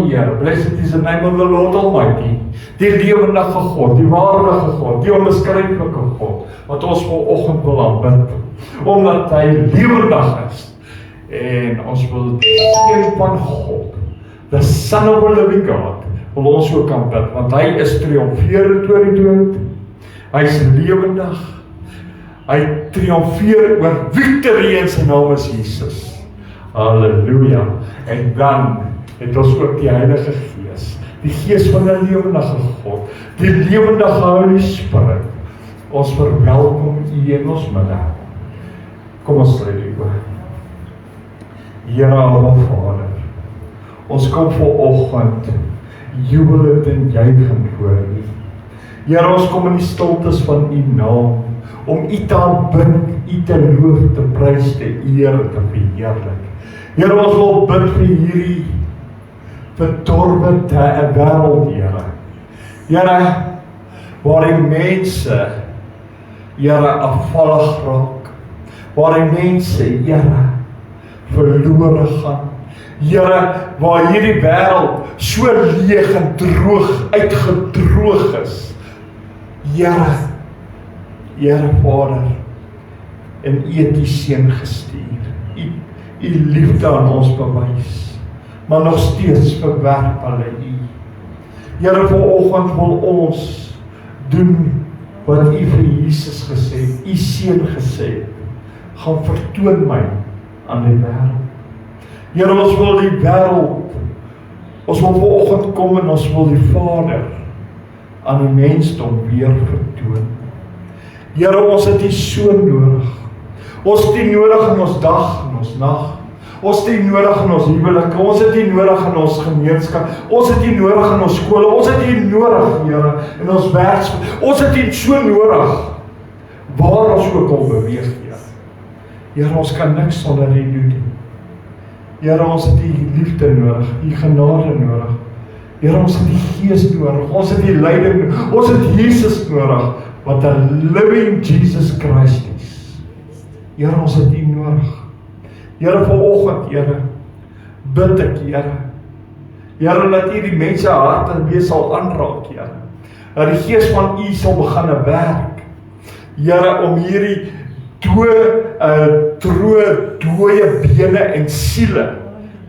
die Here. Blessed is the name of the Lord Almighty. Die lewendige God, die waardige God, die onbeskryflike God, wat ons vanoggend wil aanbid, omdat hy lewendig is. En ons wil die seun van God, the Son of the Living God, wil ons ook aanbid, want hy is triomfeer oor die dood, hy is lewendig, hy triomfeer oor victory in sy naam is Jesus. Halleluja. En dan het ons ook die Heilige Gees, die Gees van die lewendige God, die lewendige Holy Spirit. Ons verwelkom U in ons midde. Kom ons sluit die oë. Here Abba Vader, ons kom vanoggend jubelend en juichend voor U. Here, ons kom in die stiltes van U naam, om U te aanbid, U te loof, te prys, te eer, te verheerlik. Here, ons wil bid vir hierdie verdorwe wêreld, Here. Here, waar die mense, Here, afvallig raak, waar die mense, Here, verlore gaan. Here, waar hierdie wêreld so leeg en droog, uitgedroog is. Here, Here Vader, en U het U seun gestuur. U liefde aan ons bewys, maar nog steeds verwerp hulle U. Here, vanoggend wil ons doen wat U vir Jesus gesê het, U seun gesê het, gaan vertoon my aan die wêreld. Here, ons wil die wêreld, ons wil vanoggend kom en ons wil die Vader aan die mensdom weer vertoon. Here, ons het U so nodig. Ons het U nodig in ons dag en ons nag. Ons het U nodig in ons huwelike. Ons het U nodig in ons gemeenskap. Ons het U nodig in ons skole. Ons het U nodig, Here, in ons werk. Ons het U so nodig waar ons ook al beweeg, Here. Here, ons kan niks sonder U doen nie. Here, ons het U liefde nodig, U genade nodig. Here, ons het die Gees nodig, ons het die leiding, ons het Jesus nodig, wat 'n living Jesus Christ is. Here, ons het U nodig. Here, vanoggend, Here, bid ek, Here. Here, laat U die mense harte weer sal aanraak, Here. Dat die Gees van U sal begin werk. Here, om hierdie dooie bene en siele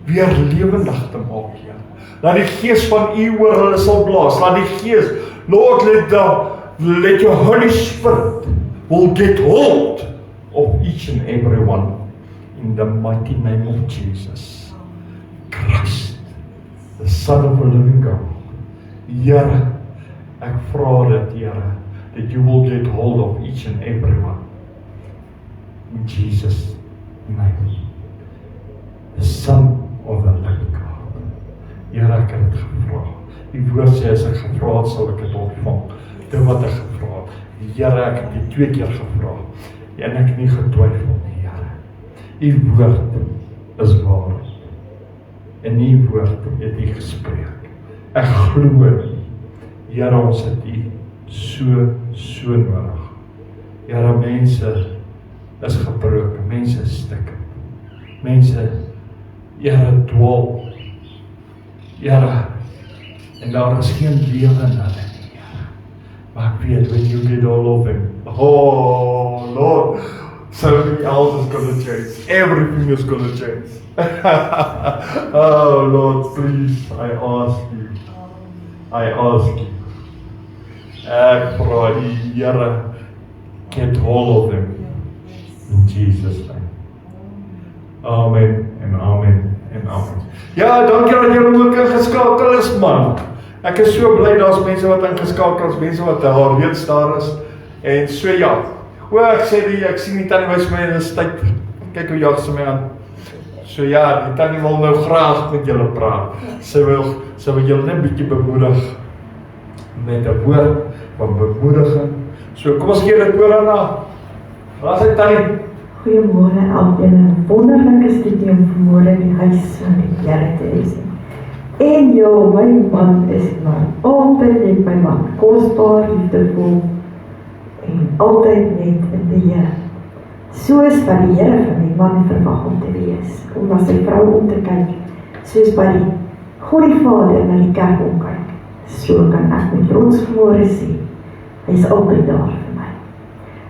weer lewendig te maak, Here. Laat die Gees van U oor hulle sal blaas. Laat die Gees, Lord, let your Holy Spirit will get hold of each and every one in the mighty name of Jesus Christ, the Son of the living God. Here, ek vra dit, Here, that you will get hold of each and every one. In Jesus' name, the Son of the living God. Here, ek het het gevra. Die woord sê, as ek gevra het, sal ek het ontvang. Dit wat ek gevra het. Here, ek het die 2 keer gevra. En ek nie getwyfel nie, Here. U woord is waar. En U woord het U gespreek. Ek glo U. Here, ons het U so nodig. Here, mense is gebroken, mense is stikkend. Mense, Here, dwaal. Here, en daar is geen lewe in hulle nie, Here. Maar ek weet, when you get all of them, oh Lord, something else is going to change. Everything is going to change. Oh Lord, please, I ask you. Ek vra U, Here, get hold of them. In Jesus' name. Amen en amen en amen. Ja, dankie dat julle ook ingeskakel is, man. Ek is so bly daar's mense wat ingeskakel is, mense wat daar reeds daar is. En so ja. O, ek sien die tannie wys my in 'n tyd. Kyk hoe jag sy my aan. So ja, die tannie wil nou graag met julle praat. Sy wil julle net 'n bietjie bemoedig met 'n woord van bemoediging. So kom ons gee dit oor aan haar. Waar is hy, tannie? Goeiemôre almal. Wonderlike studie om vanmôre in die huis van die Here te wees. En ja, my man is man. Altyd net my man. Kosbaar, liefdevol en altyd net in die Here. Soos wat die Here van die man verwag om te wees. Om na sy vrou om te kyk. Soos wat die God die Vader na die kerk omkyk, so kan ek met trots vanmôre sê, hy is altyd daar vir my.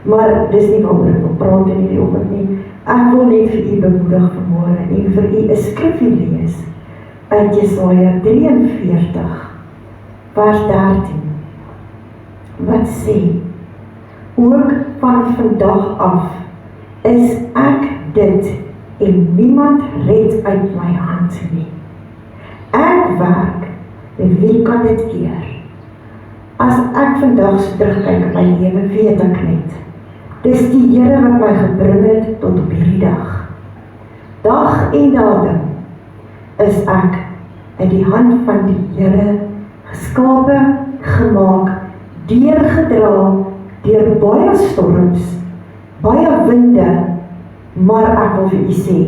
Maar dis nie waaroor ek wil praat in hierdie oggend nie. Ek wil net vir u bemoedig vanmôre en vir u 'n skrifgie lees uit Jesaja 43 vers 13 wat sê: ook van vandag af is ek dit en niemand red uit my hand nie. Ek werk en wie kan dit keer? As ek vandag so terugkyk op my lewe, weet ek net, dis die Here wat my gebring het tot op hierdie dag. Dag en datum is ek in die hand van die Here geskape, gemaak, deurgedra deur baie storms, baie winde, maar ek wil vir u sê,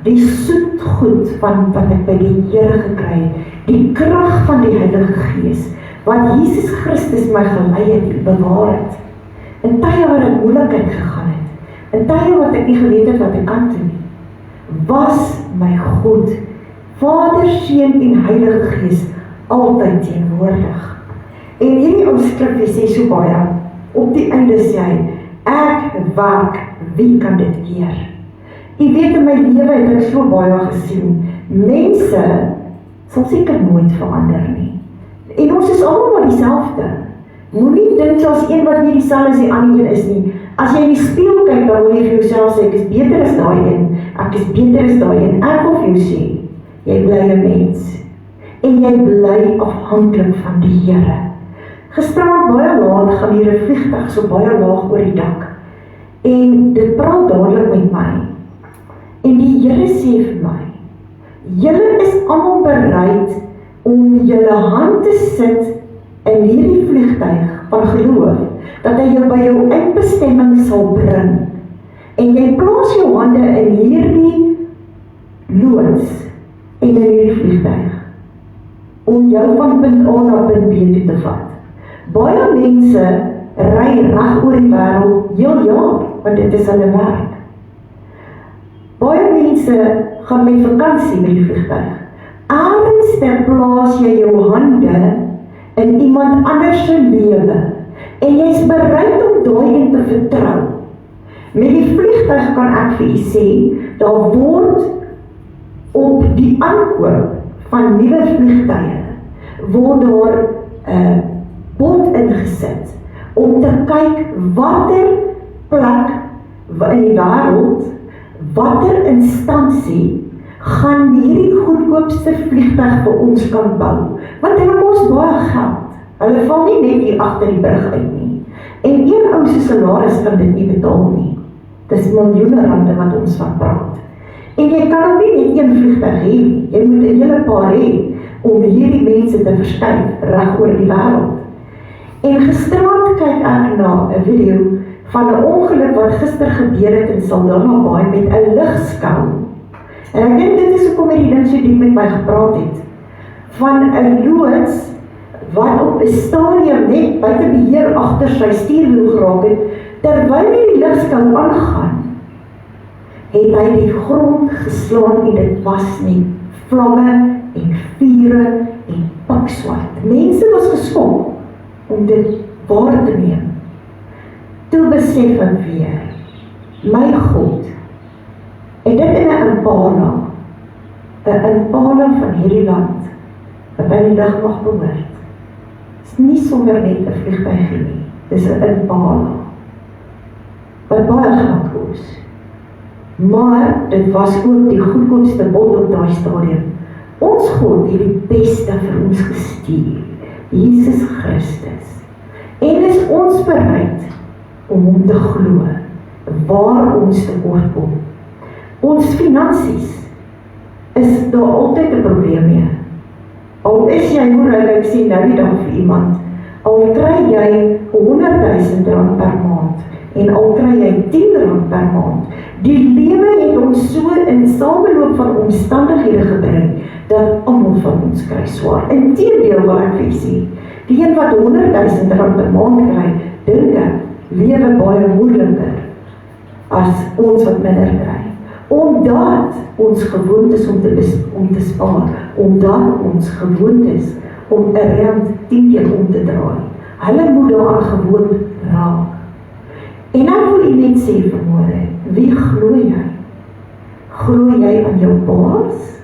die soet goed van wat ek by die Here gekry het, die krag van die Heilige Gees, wat Jesus Christus my gelei het en bewaar het, in tye waar ek moeilikheid gegaan het, in tye wat ek nie geweet het wat ek kan doen nie, was my God, Vader, Seun en Heilige Gees altyd teenwoordig. En hierdie ou skrifgie sê so baie, op die einde sê hy, ek werk, wie kan dit keer? Jy weet, in my lewe het ek so baie gesien, mense sal seker nooit verander nie. En ons is almal maar dieselfde. Moenie dink as een wat nie dieselfde as die ander een is nie. As jy in die spieël kyk, dan wil jy vir jouself sê, ek is beter as daai een, ek is beter as daai een. Ek wil vir jou sê, jy bly 'n mens. En jy bly afhanklik van die Here. Gisterand baie laat gaan hier 'n vliegtuig so baie laag oor die dak. En dit praat dadelik met my. En die Here sê vir my, julle is almal bereid om julle hand te sit in hierdie vliegtuig van geloof, dat hy jou by jou eindbestemming sal bring. En jy plaas jou hande in hierdie loods en in hierdie vliegtuig, om jou van punt A na punt B toe te vat. Baie mense ry reg oor die wêreld heel jaar, want dit is hulle werk. Baie mense gaan met vakansie met die vliegtuig. Ergens plaas jy jou hande in iemand anders se lewe en jy is bereid om daai een te vertrou. Met die vliegtuig kan ek vir u sê, daar word op die aankoop van nuwe vliegtuie word daar bod ingesit om te kyk watter plek in die wêreld, watter instansie gaan hierdie goedkoopste vliegtuig vir ons kan bou. Want hulle kos baie geld. Hulle val nie net hier agter die brug uit nie. En een ou se salaris kan dit nie betaal nie. Dis miljoene rande wat ons van praat. En jy kan ook nie net een vliegtuig hê nie. Jy moet 'n hele paar hê om hierdie mense te verskuif reg oor die wêreld. En gisterand kyk ek na 'n video van 'n ongeluk wat gister gebeur het in Saldanha Baai met 'n ligskou. En ek dink dit is hoekom hierdie ding so diep met my gepraat het. Van 'n loods wat op 'n stadium net buite beheer agter sy stuurwiel geraak het, terwyl die ligskou aangaan, het hy die grond geslaan en dit was nie vlamme en vure en pikswart. Mense was geskok om dit waar te neem. Toe besef ek weer, my God, en dit in 'n Impala van hierdie land, wat by die lugmag behoort. Is nie sommer net 'n vliegtuig nie, dis 'n Impala, wat baie geld kos. Maar dit was ook die goedkoopste bod op daai stadium. Ons God het die beste vir ons gestuur, Jesus Christus. En is ons bereid om hom te glo, waar ons tekort kom. Ons finansies is daar altyd 'n probleem mee. Al is jy, hoe ek sê nou die dag vir iemand, al kry jy R100,000 per maand, en al kry jy R10 per maand, die lewe het ons so in sameloop van omstandighede gebring, dat almal van ons kry swaar. Inteendeel wat ek vir sê, die een wat R100,000 per maand kry, dink ek, lewe baie moeiliker as ons wat minder kry. Omdat ons gewoond is om te spaar, omdat ons gewoond is om 'n rand 10 keer om te draai. Hulle moet daaraan gewoond raak. En nou wil ek net sê vanmôre, wie glo jy? Glo jy aan jou baas?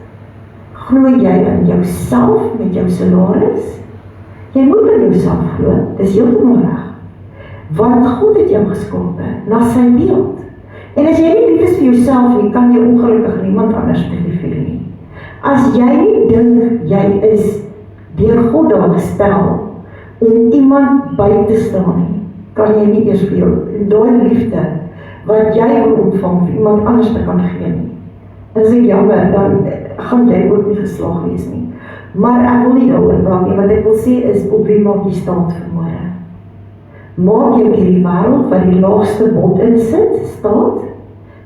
Glo jy aan jouself met jou salaris? Jy moet aan jouself glo, dis heeltemal reg. Want God het jou geskape na sy beeld. En as jy nie lief is vir jouself nie, kan jy ongelukkig niemand anders lief hê nie. As jy nie dink jy is deur God daar gestel om iemand by te staan nie, kan jy nie eers vir jou daai liefde wat jy wil ontvang vir iemand anders te kan gee nie. As dit jammer, dan gaan jy ook nie geslaag wees nie. Maar ek wil nie daaroor praat nie, wat ek wil sê is, op wie maak jy staat vanmôre? Maak jy op hierdie wêreld wat die laagste bod in sit, staat?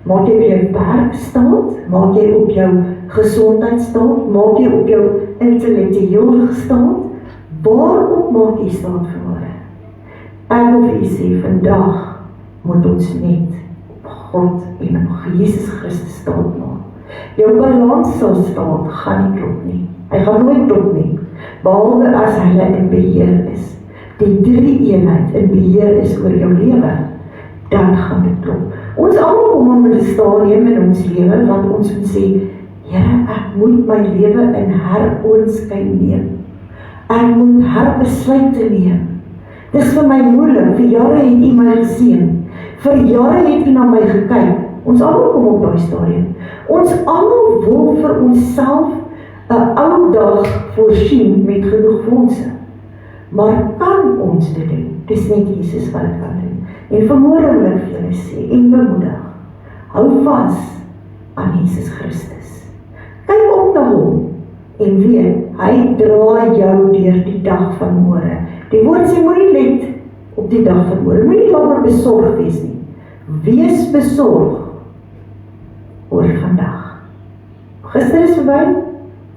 Maak jy op jou werk staat? Maak jy op jou gesondheid staat? Maak jy op jou intellektuele staat? Waarop maak jy staat vanmôre? Ek wil vir u sê, vandag moet ons net op God en op Jesus Christus staat maak. Jou balans sal staan, gaan nie klop nie. Hy gaan nooit klop nie, behalwe as hy in beheer is. Die drie eenheid in beheer is oor jou lewe, dan gaan dit klop. Ons almal kom op 'n stadium in ons lewe wat ons moet sê, Here, ek moet my lewe in heroorskyn neem. Ek moet herbesluite neem. Dis vir my moeilik, vir jare het U my gesien. Vir jare het U na my gekyk. Ons almal kom op daai stadium. Ons almal wil vir onsself 'n ou dag voorsien met genoeg fondse. Maar kan ons dit doen? Dis net Jesus wat dit kan doen. En vanmôre wil ek vir julle sê en bemoedig, hou vas aan Jesus Christus. Kyk op na hom en weet, hy dra jou deur die dag van môre. Die woord sê, moenie let op die dag van môre, moenie langer besorg wees nie. Wees besorg oor vandag. Gister is verby,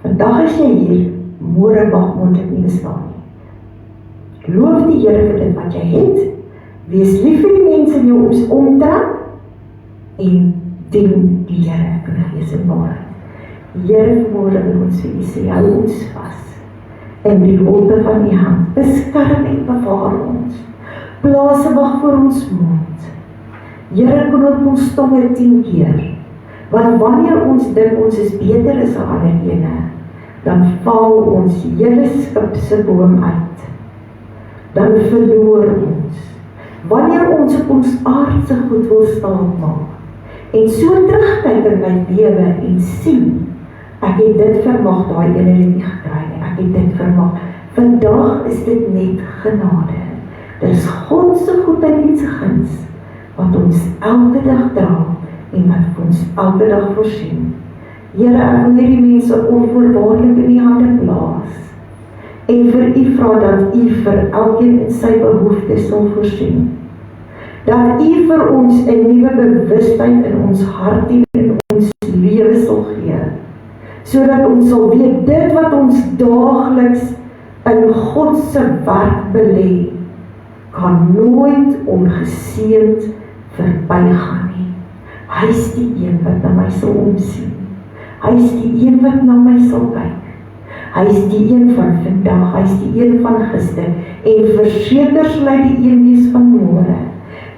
vandag is jy hier, môre mag moontlik nie bestaan nie. Loof die Here vir dit wat jy het, wees lief vir die mense in jou omtrek en dien die Here in gees en waarheid. Here, môre wil ons vir U sê, hou ons vas in die holte van U hand, beskerm en bewaar ons, plaas 'n wag voor ons mond. Here, knoop ons tonge 10 keer, want wanneer ons dink ons is beter as 'n ander ene, dan val ons hele skip se boom uit. Dan verloor ons. Wanneer ons op ons aardse goed wil staan maak, en so terugkyk in my lewe en sien, ek het dit vermag, daai ene het nie gekry nie, ek het dit vermag. Vandag is dit net genade. Dit is God se goedheid en se guns, wat ons elke dag dra, en wat ons elke dag voorsien. Here, ek wil hierdie mense onvoorwaardelik in U hande plaas, en vir U vra dat U vir elkeen in sy behoeftes sal voorsien. Dat U vir ons 'n nuwe bewustheid in ons hart en in ons lewe sal gee, sodat ons sal weet dit wat ons daagliks in God se werk belê, kan nooit ongeseend verbygaan nie. Hy is die een wat na my sal omsien. Hy is die een wat na my sal kyk. Hy is die een van vandag, hy is die een van gister, en verseker sal hy die een wees van môre,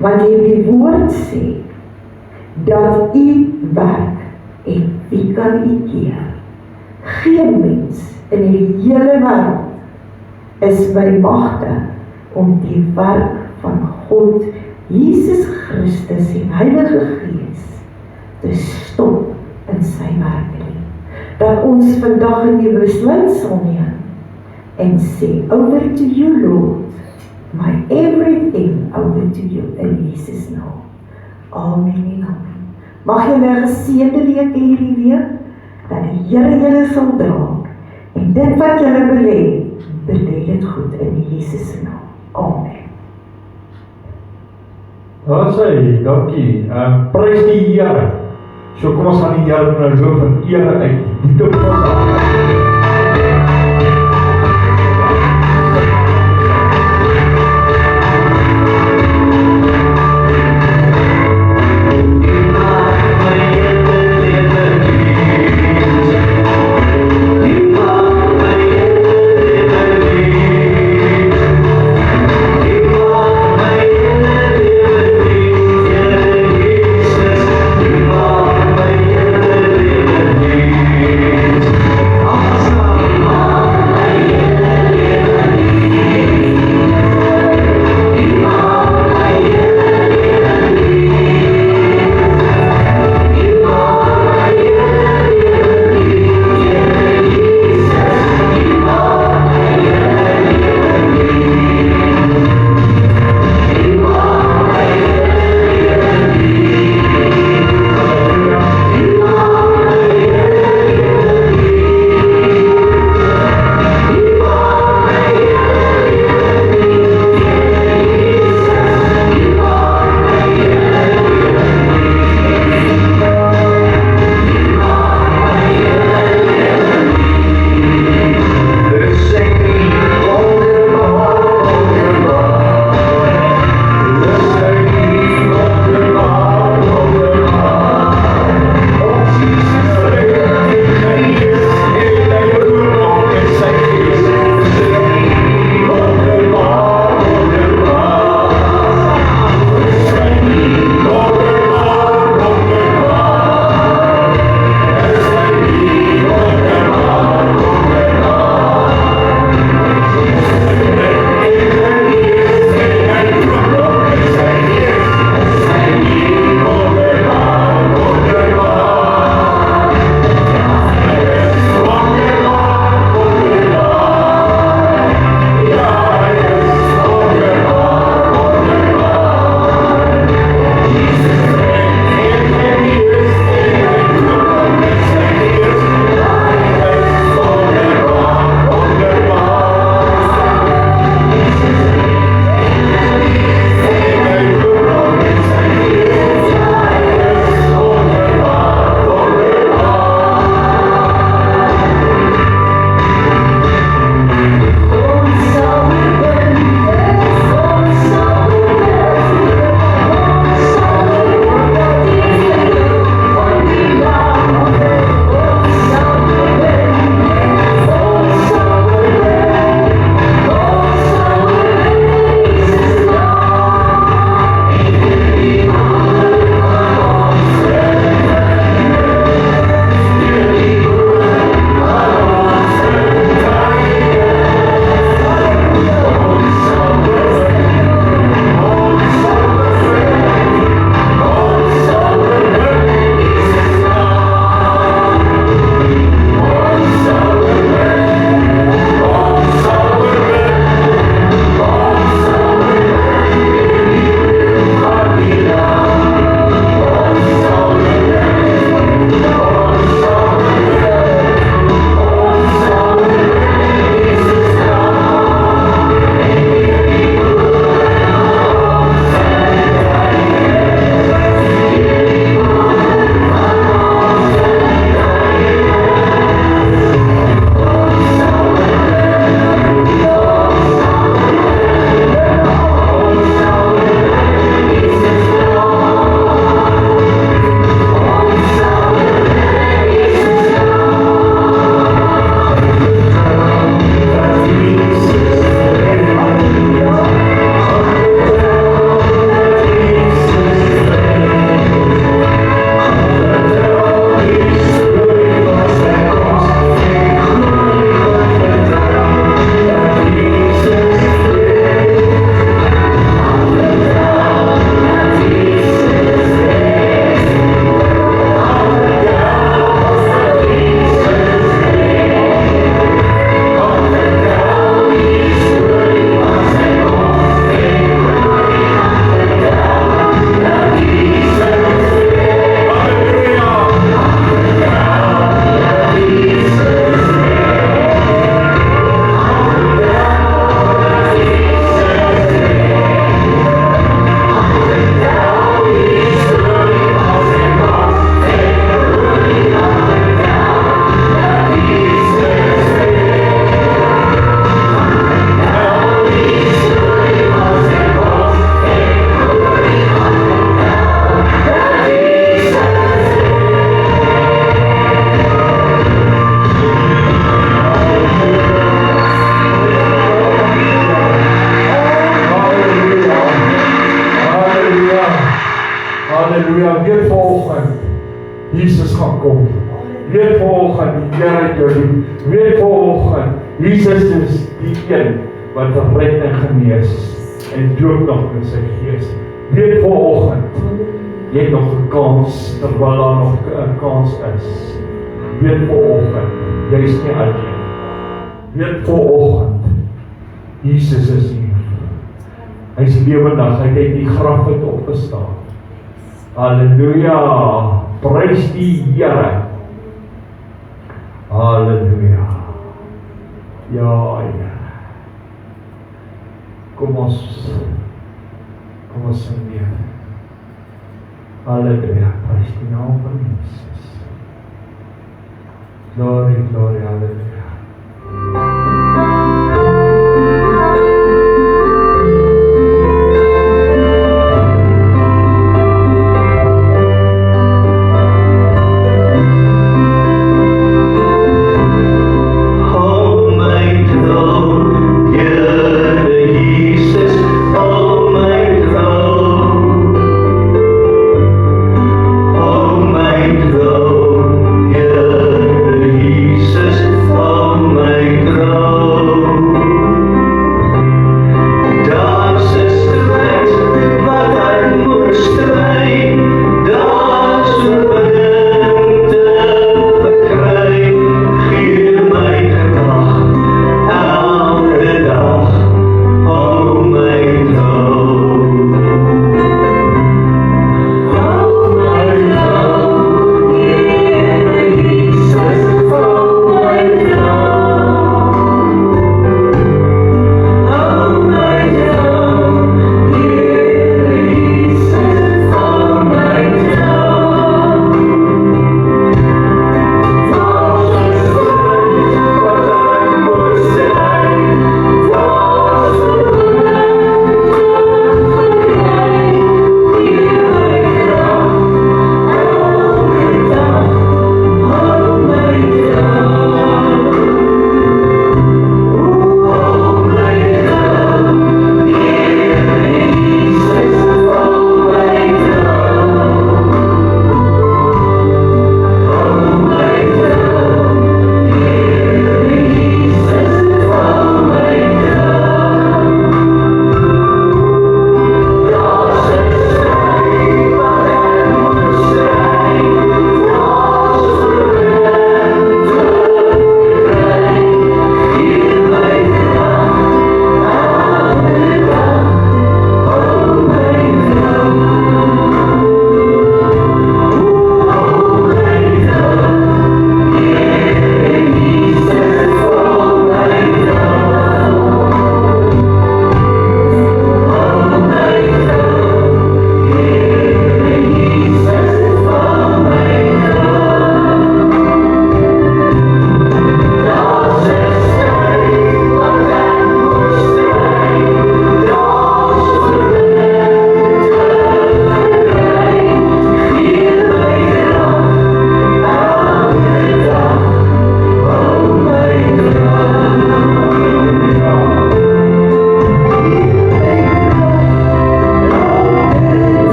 want die woord sê, dat U werk, en wie kan U keer? Geen mens in die hele wêreld is by magte om die werk van God, Jesus Christus en Heilige Gees te stop in sy werk nie. Dat ons vandag 'n nuwe besluit sal neem en sê, over to you Lord, my everything over to you in Jesus naam. Amen en amen. Mag julle 'n geseënde week hê hierdie week, dat die Here julle sal dra, en dit wat julle belê dit goed in Jesus naam. Amen. Daar sê hy, dankie, prys die Here. So kom ons gaan die Here nou loof en ere uit die diepte van ons hart. You Halleluja, weet vanoggend, Jesus gaan kom. Weet vanoggend, die Here het jou lief. Weet vanoggend, Jesus is die een wat red en genees en doop nog in sy gees. Weet vanoggend, jy het nog 'n kans, terwyl daar nog 'n kans is. Weet vanoggend, jy is nie alleen. Weet vanoggend, Jesus is hier. Hy is lewendig, hy het uit die graf uit opgestaan. Halleluja, prys die Here. Halleluja. Ja, Here. Kom ons sing weer. Halleluja, prys die naam van Jesus. Glory, glory, halleluja. Oh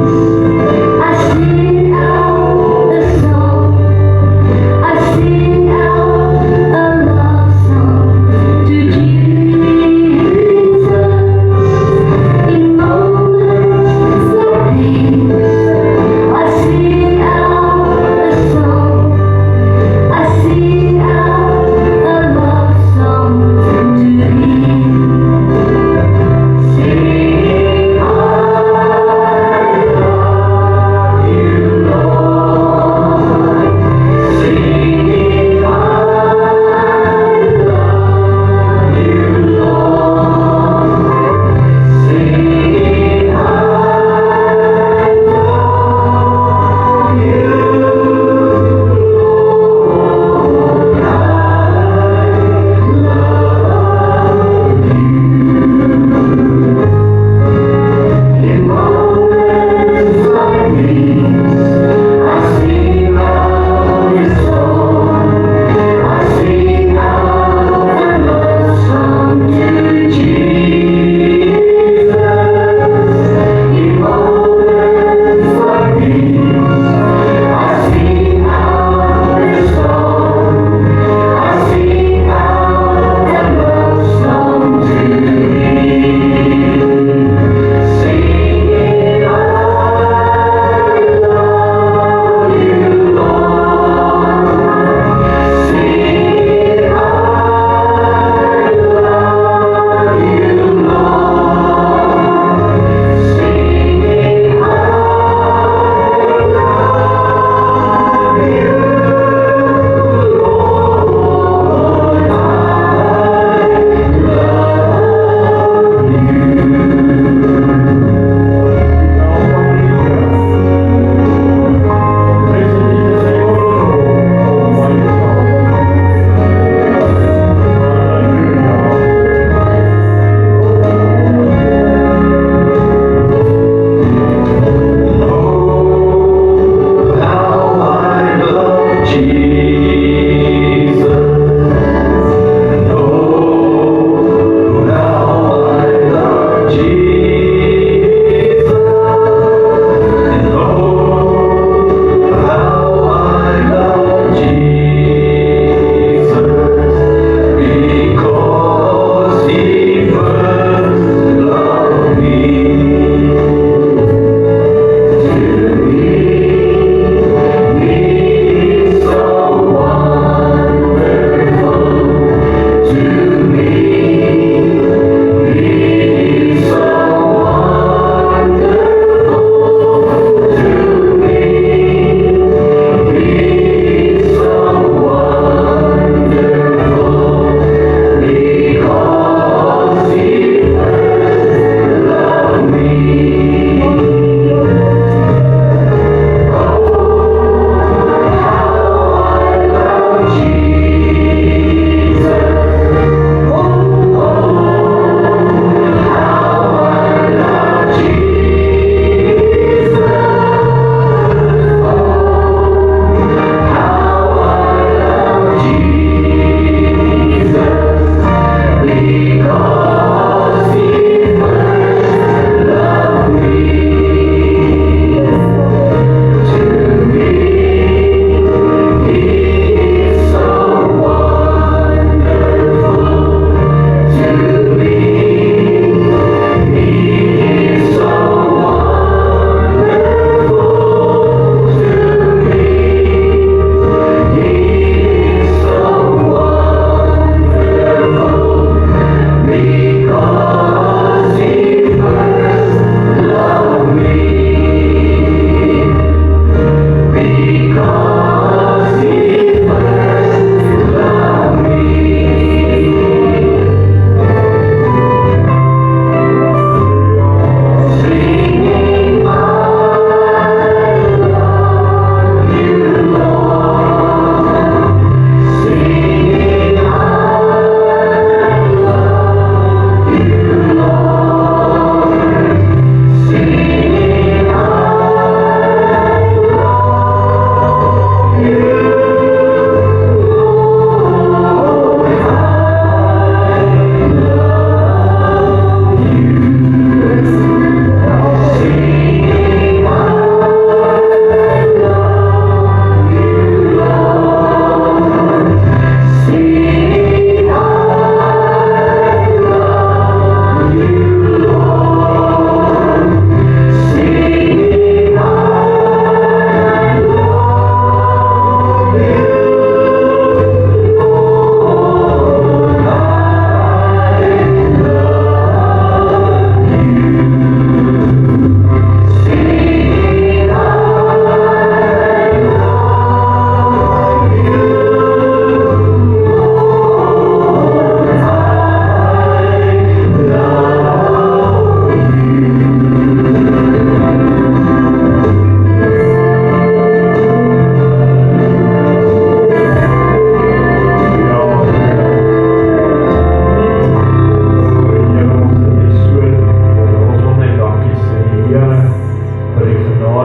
I sing out a song. I sing out a love song to Jesus in moments of pain. I sing out a song. I sing out a love song to Him. Sing I love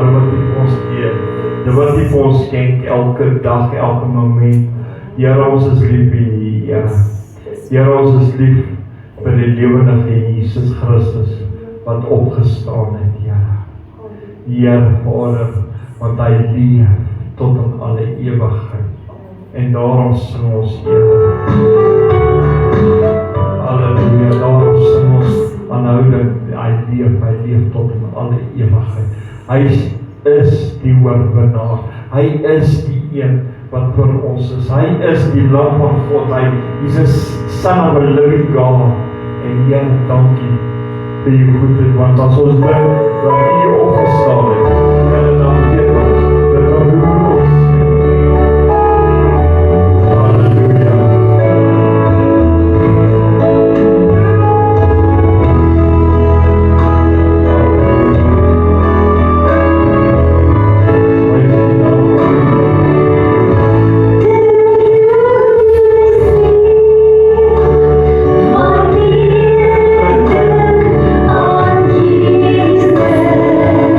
Here wat U vir ons gee, dit wat U vir ons skenk elke dag, elke moment. Here, ons is lief vir U, Here. Here, ons is lief vir die lewendige Jesus Christus wat opgestaan het, Here. Here, Vader, want hy leef tot in alle ewigheid. En daarom sing ons, Here. Halleluja, daarom sing ons aanhoudend, hy leef tot in alle ewigheid. Hy is die oorwinnaar, hy is die een wat vir ons is, hy is die Lam van God, hy is a son of a living God, en Here, dankie vir U goedheid, want as ons bid, dat U opgestaan het, en dan weet ons, dat roer ons. Halleluja. Jesus.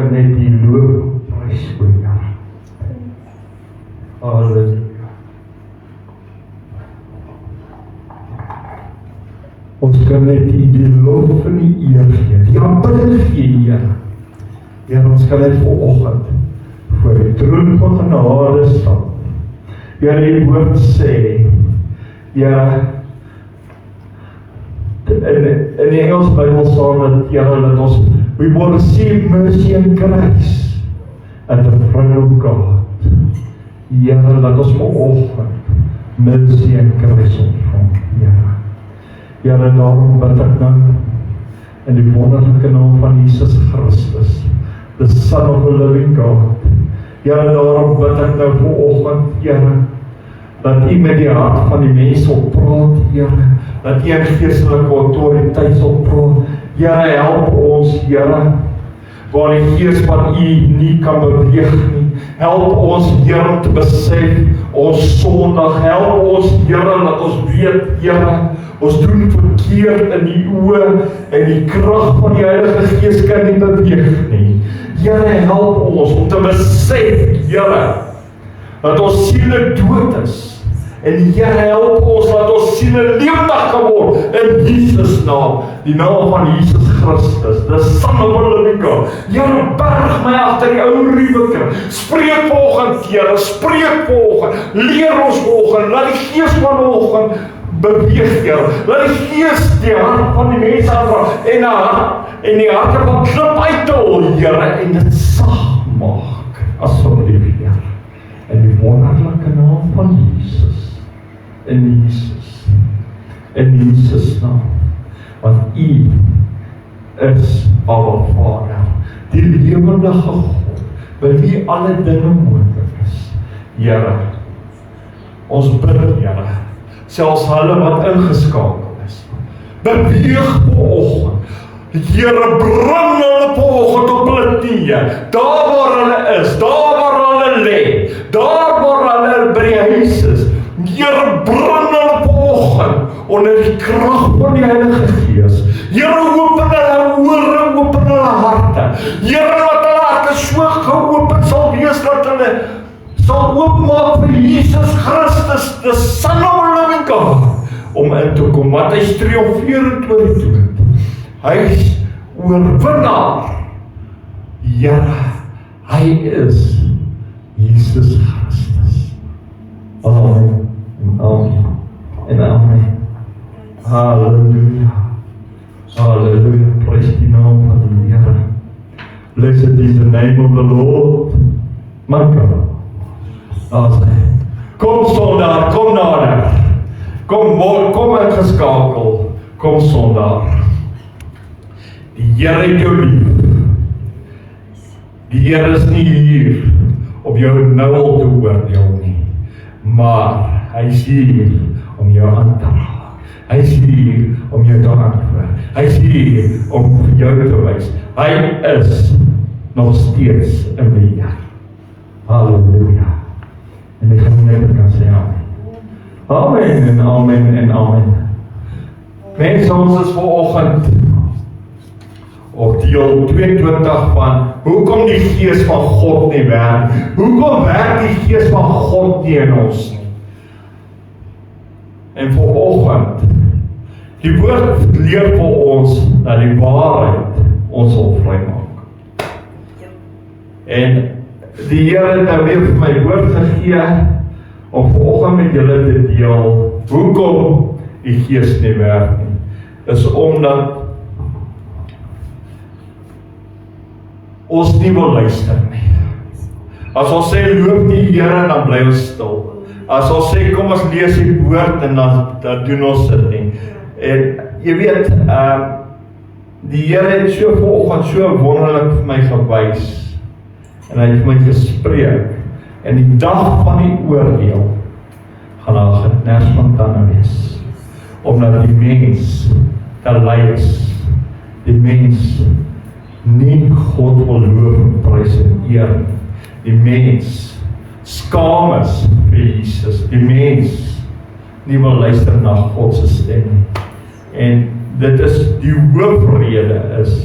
kan net die loop prys vir Here. Halleluja. Ons kan net die lof van die eer gee, die aanbidding gee, Here. Here, ons kan net vanoggend voor die troon van genade staan. Here, die woord sê, Here, in die Engels Bybel staan dat, Here, dat ons, we will receive mercy and grace at the throne of God. Here, dat ons vanoggend mercy and grace ontvang, Here. Here, daarom bid ek nou in die wonderlike naam van Jesus Christus, the Son of the living God. Here, daarom bid ek nou vanoggend, Here, dat U met die hart van die mens sal praat, Here, dat U in geestelike autoriteit sal praat. Here, help ons, Here, waar die gees van U nie kan beweeg nie. Help ons, Here, om te besef ons sondig. Help ons, Here, dat ons weet, Here, ons doen verkeerd in die oë en die krag van die Heilige Gees kan nie beweeg nie. Here, help ons om te besef, Here, dat ons siele dood is. En Here, help ons dat ons siele lewendig kan word in Jesus naam, die naam van Jesus Christus, the Son of the living God. Here, berg my agter die ou ruweke. Spreek vanoggend, Here, spreek vanoggend. Leer ons vanoggend, laat die Gees vanoggend beweeg, Here. Laat die Gees die hart van die mense aanraak en die harte van klip uit te hol, Here, en dit sag maak, asseblief, Here. In die wonderlike naam van Jesus. In Jesus naam. Want U is our Vader, die lewendige God, by wie alle dinge moontlik is. Here, ons bid, Here, selfs hulle wat ingeskakel is, beweeg vanoggend. Here, bring hulle vanoggend op hulle knieë, daar waar hulle is, daar waar hulle lê, daar waar hulle by die huis is. Here, bring hulle vanoggend onder die krag van die Heilige Gees. Here, open hulle ore, open hulle harte. Here, wat hulle harte so geopen sal wees, dat hulle sal oopmaak vir Jesus Christus, the Son of the living God, om in te kom, want hy is triomferend oor die dood. Hy is oorwinnaar. Here, hy is Jesus Christus. Amen. Amen. En amen. Halleluja. Halleluja. Praise the name of the Lord. Blessed is the name of the Lord. My God. Amen. Kom sondaar, kom nader. Kom ingeskakel. Kom sondaar. Die Here het jou lief. Die Here is nie hier om jou nou al te oordeel nie, maar hy is hier om jou aan te raak. Hy is hier om jou te antwoord. Hy is hier om vir jou te wys. Hy is nog steeds in beheer. Halleluja. En ek gaan net kan sê amen. Amen en amen en amen. Mense, ons is vanoggend op deel 22 van hoekom die Gees van God nie werk. Hoekom werk die Gees van God nie in ons nie? En vanoggend, die woord leer vir ons dat die waarheid ons sal vrymaak. En die Here het nou weer vir my woord gegee om vanoggend met julle te deel hoekom die Gees nie werk nie. Is omdat ons nie wil luister nie. As ons sê loop die Here, dan bly ons stil. As ons sê kom ons lees die woord en dan doen ons dit nie. En jy weet, die Here het so vanoggend so wonderlik vir my gewys en hy het vir my gespreek. En die dag van die oordeel gaan daar geknars van tande wees. Omdat die mens te lui is. Die mens nie God wil loof en prys en eer. Die mens skaam is vir Jesus. Die mens nie wil luister na God se stem. En dit is die hoofrede is,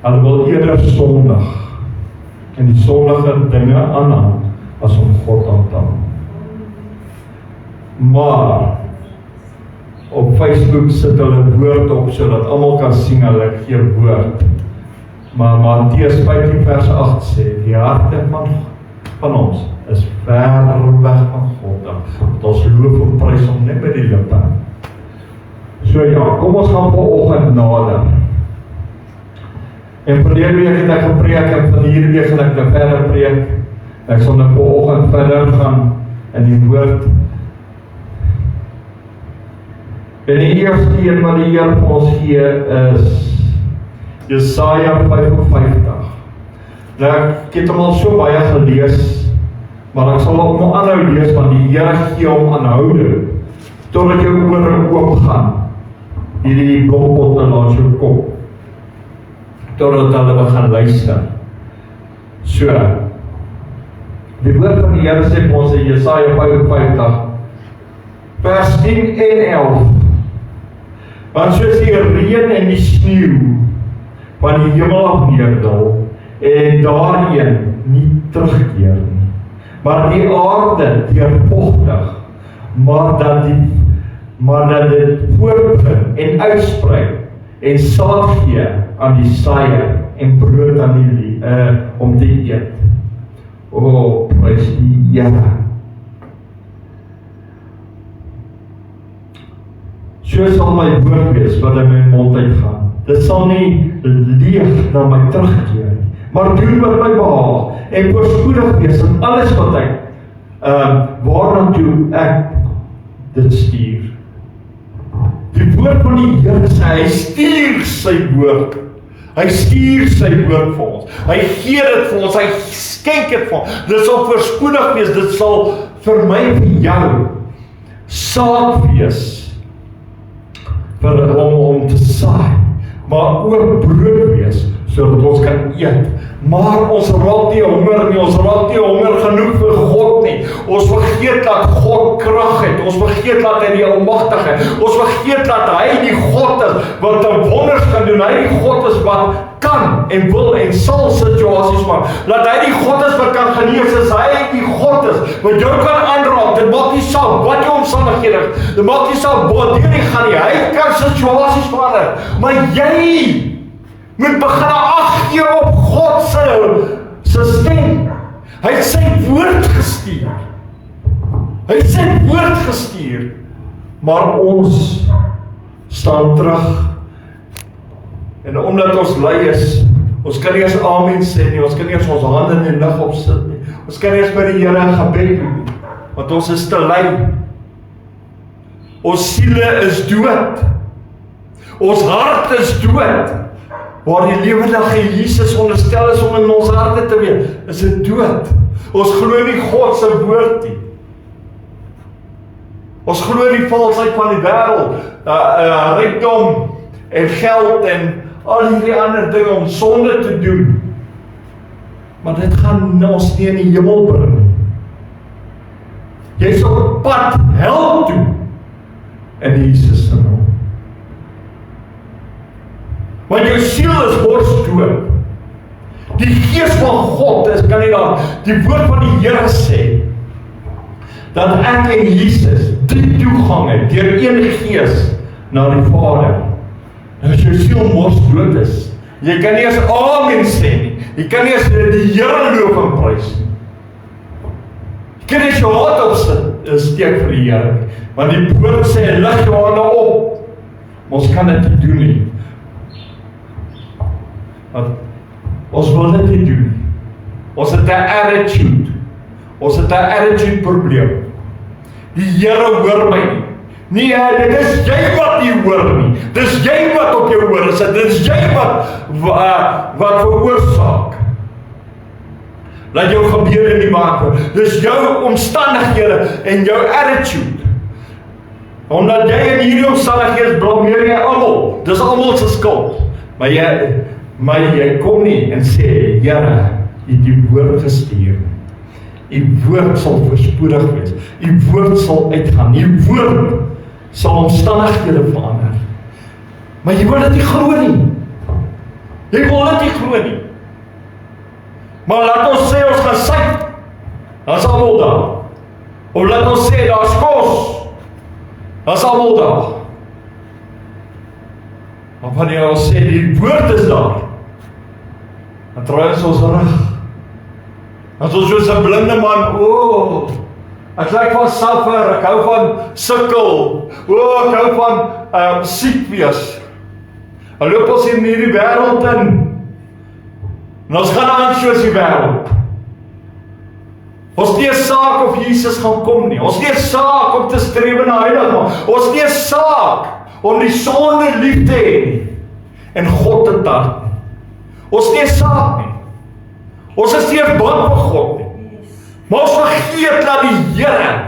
hulle wil eerder sondig en die sondige dinge aanhang as om God aan te hang. Maar op Facebook sit hulle woord op sodat almal kan sien hulle gee woord. Maar Matteus 15 vers 8 sê, die harte van ons is ver weg van God af. Ons loof en prys hom net by die lippe. So ja, kom ons gaan vanoggend nader. En verlede week het ek gepreek en van hierdie week gaan ek nou verder preek. Ek sal nou vanoggend verder gaan in die woord. En die eerste een wat die Here vir ons gee is Jesaja 55. Nou ek het hom al so baie gelees, maar ek sal ook nog aanhou lees, want die Here gee hom aanhoudend, totdat jou ore oop gaan, hierdie blokpotte langs jou kop, totdat hulle begin luister. So, die woord van die Here sê vir ons in Jesaja 55, vers 10 en 11, want soos die reën en die sneeuw van die hemel af neerdal, en daarheen nie terugkeer nie, maar die aarde deurvochtig, maar dat dit voortbring en uitsprei, en saad gee aan die saaier, en brood aan die om te eet. O, prys die Here. So sal my woord wees wat in my mond uitgaan. Dit sal nie leeg na my terugkeer nie, maar doen wat my behaag, en voorspoedig wees in alles wat ek, waarnaartoe ek dit stuur. Die woord van die Here sê, hy stuur sy woord. Hy stuur sy woord vir ons. Hy gee dit vir ons, hy skenk dit vir ons. Dit sal voorspoedig wees, dit sal vir my en vir jou saad wees, om te saai, maar ook brood wees, sodat ons kan eet. Maar ons raak nie honger nie, ons raak nie honger genoeg vir God nie. Ons vergeet dat God krag het, ons vergeet dat hy die almagtige is, ons vergeet dat hy die God is, wat wonders kan doen, hy die God is wat kan en wil en sal situasies maak, dat hy die God is wat kan genees, is hy die God is, wat jou kan aanraak, dit maak nie saak wat jou omstandighede is, dit maak nie saak wat deur nie gaan nie, hy kan situasies verander, maar jy moet begin ag gee op God se stem. Hy het sy woord gestuur. Hy het sy woord gestuur. Maar ons staan terug. En omdat ons lui is, ons kan nie eens amen sê nie, ons kan nie eens ons hande in die lug opsit nie. Ons kan nie eens by die Here gebed doen nie, want ons is te lui. Ons siele is dood. Ons hart is dood. Waar die lewendige Jesus onderstel is om in ons harte te wees, is dit dood. Ons glo nie God se woord nie. Ons glo die valsheid van die wêreld, rykdom en geld en al hierdie ander dinge om sonde te doen. Maar dit gaan ons nie in die hemel bring. Jy is op pad hel toe in Jesus se naam. Want jou siel is borsdood. Die gees van God is, kan nie daar, die woord van die Here sê, dat ek en Jesus die toegang het, deur een gees, na die Vader. En as jou siel borsdood is, jy kan nie eens amen sê nie, jy kan nie eens die Here loof en prys nie. Jy kan nie jou hart opsit, steek vir die Here, want die woord sê, lig jou hande op, maar ons kan dit nie doen nie. Want ons wil dit nie doen. Ons het 'n attitude. Ons het 'n attitude probleem. Die Here hoor my nie. Nee, dit is jy wat nie hoor nie. Dis jy wat op jou ore sit. Dis jy wat veroorsaak dat jou gebeure nie maak word. Dis jou omstandighede en jou attitude. Omdat jy in hierdie omstandighede blameer jy almal. Dis almal se skuld. Maar jy kom nie en sê, Here, U het die woord gestuur. U woord sal voorspoedig wees. U woord sal uitgaan. U woord sal omstandighede verander. Maar jy wil dit nie glo nie. Jy wil dit nie glo nie. Maar laat ons sê ons gaan syk, dan is almal daar. Of laat ons sê daar is kos, dan is almal daar. Maar wanneer ons sê die woord is daar, dan draai ons rug. As ons soos 'n blinde man, ek lyk van suffer, ek hou van sukkel, ek hou van siek wees. Dan loop ons in hierdie wêreld in, en ons gaan aan soos die wêreld. Ons het nie 'n saak of Jesus gaan kom nie, ons het nie 'n saak om te streef na heiligheid, ons het nie 'n saak om die sonde lief te hê nie, en God te tart nie. Ons het nie 'n saak nie, ons is nie bang vir God nie, maar ons vergeet dat die Here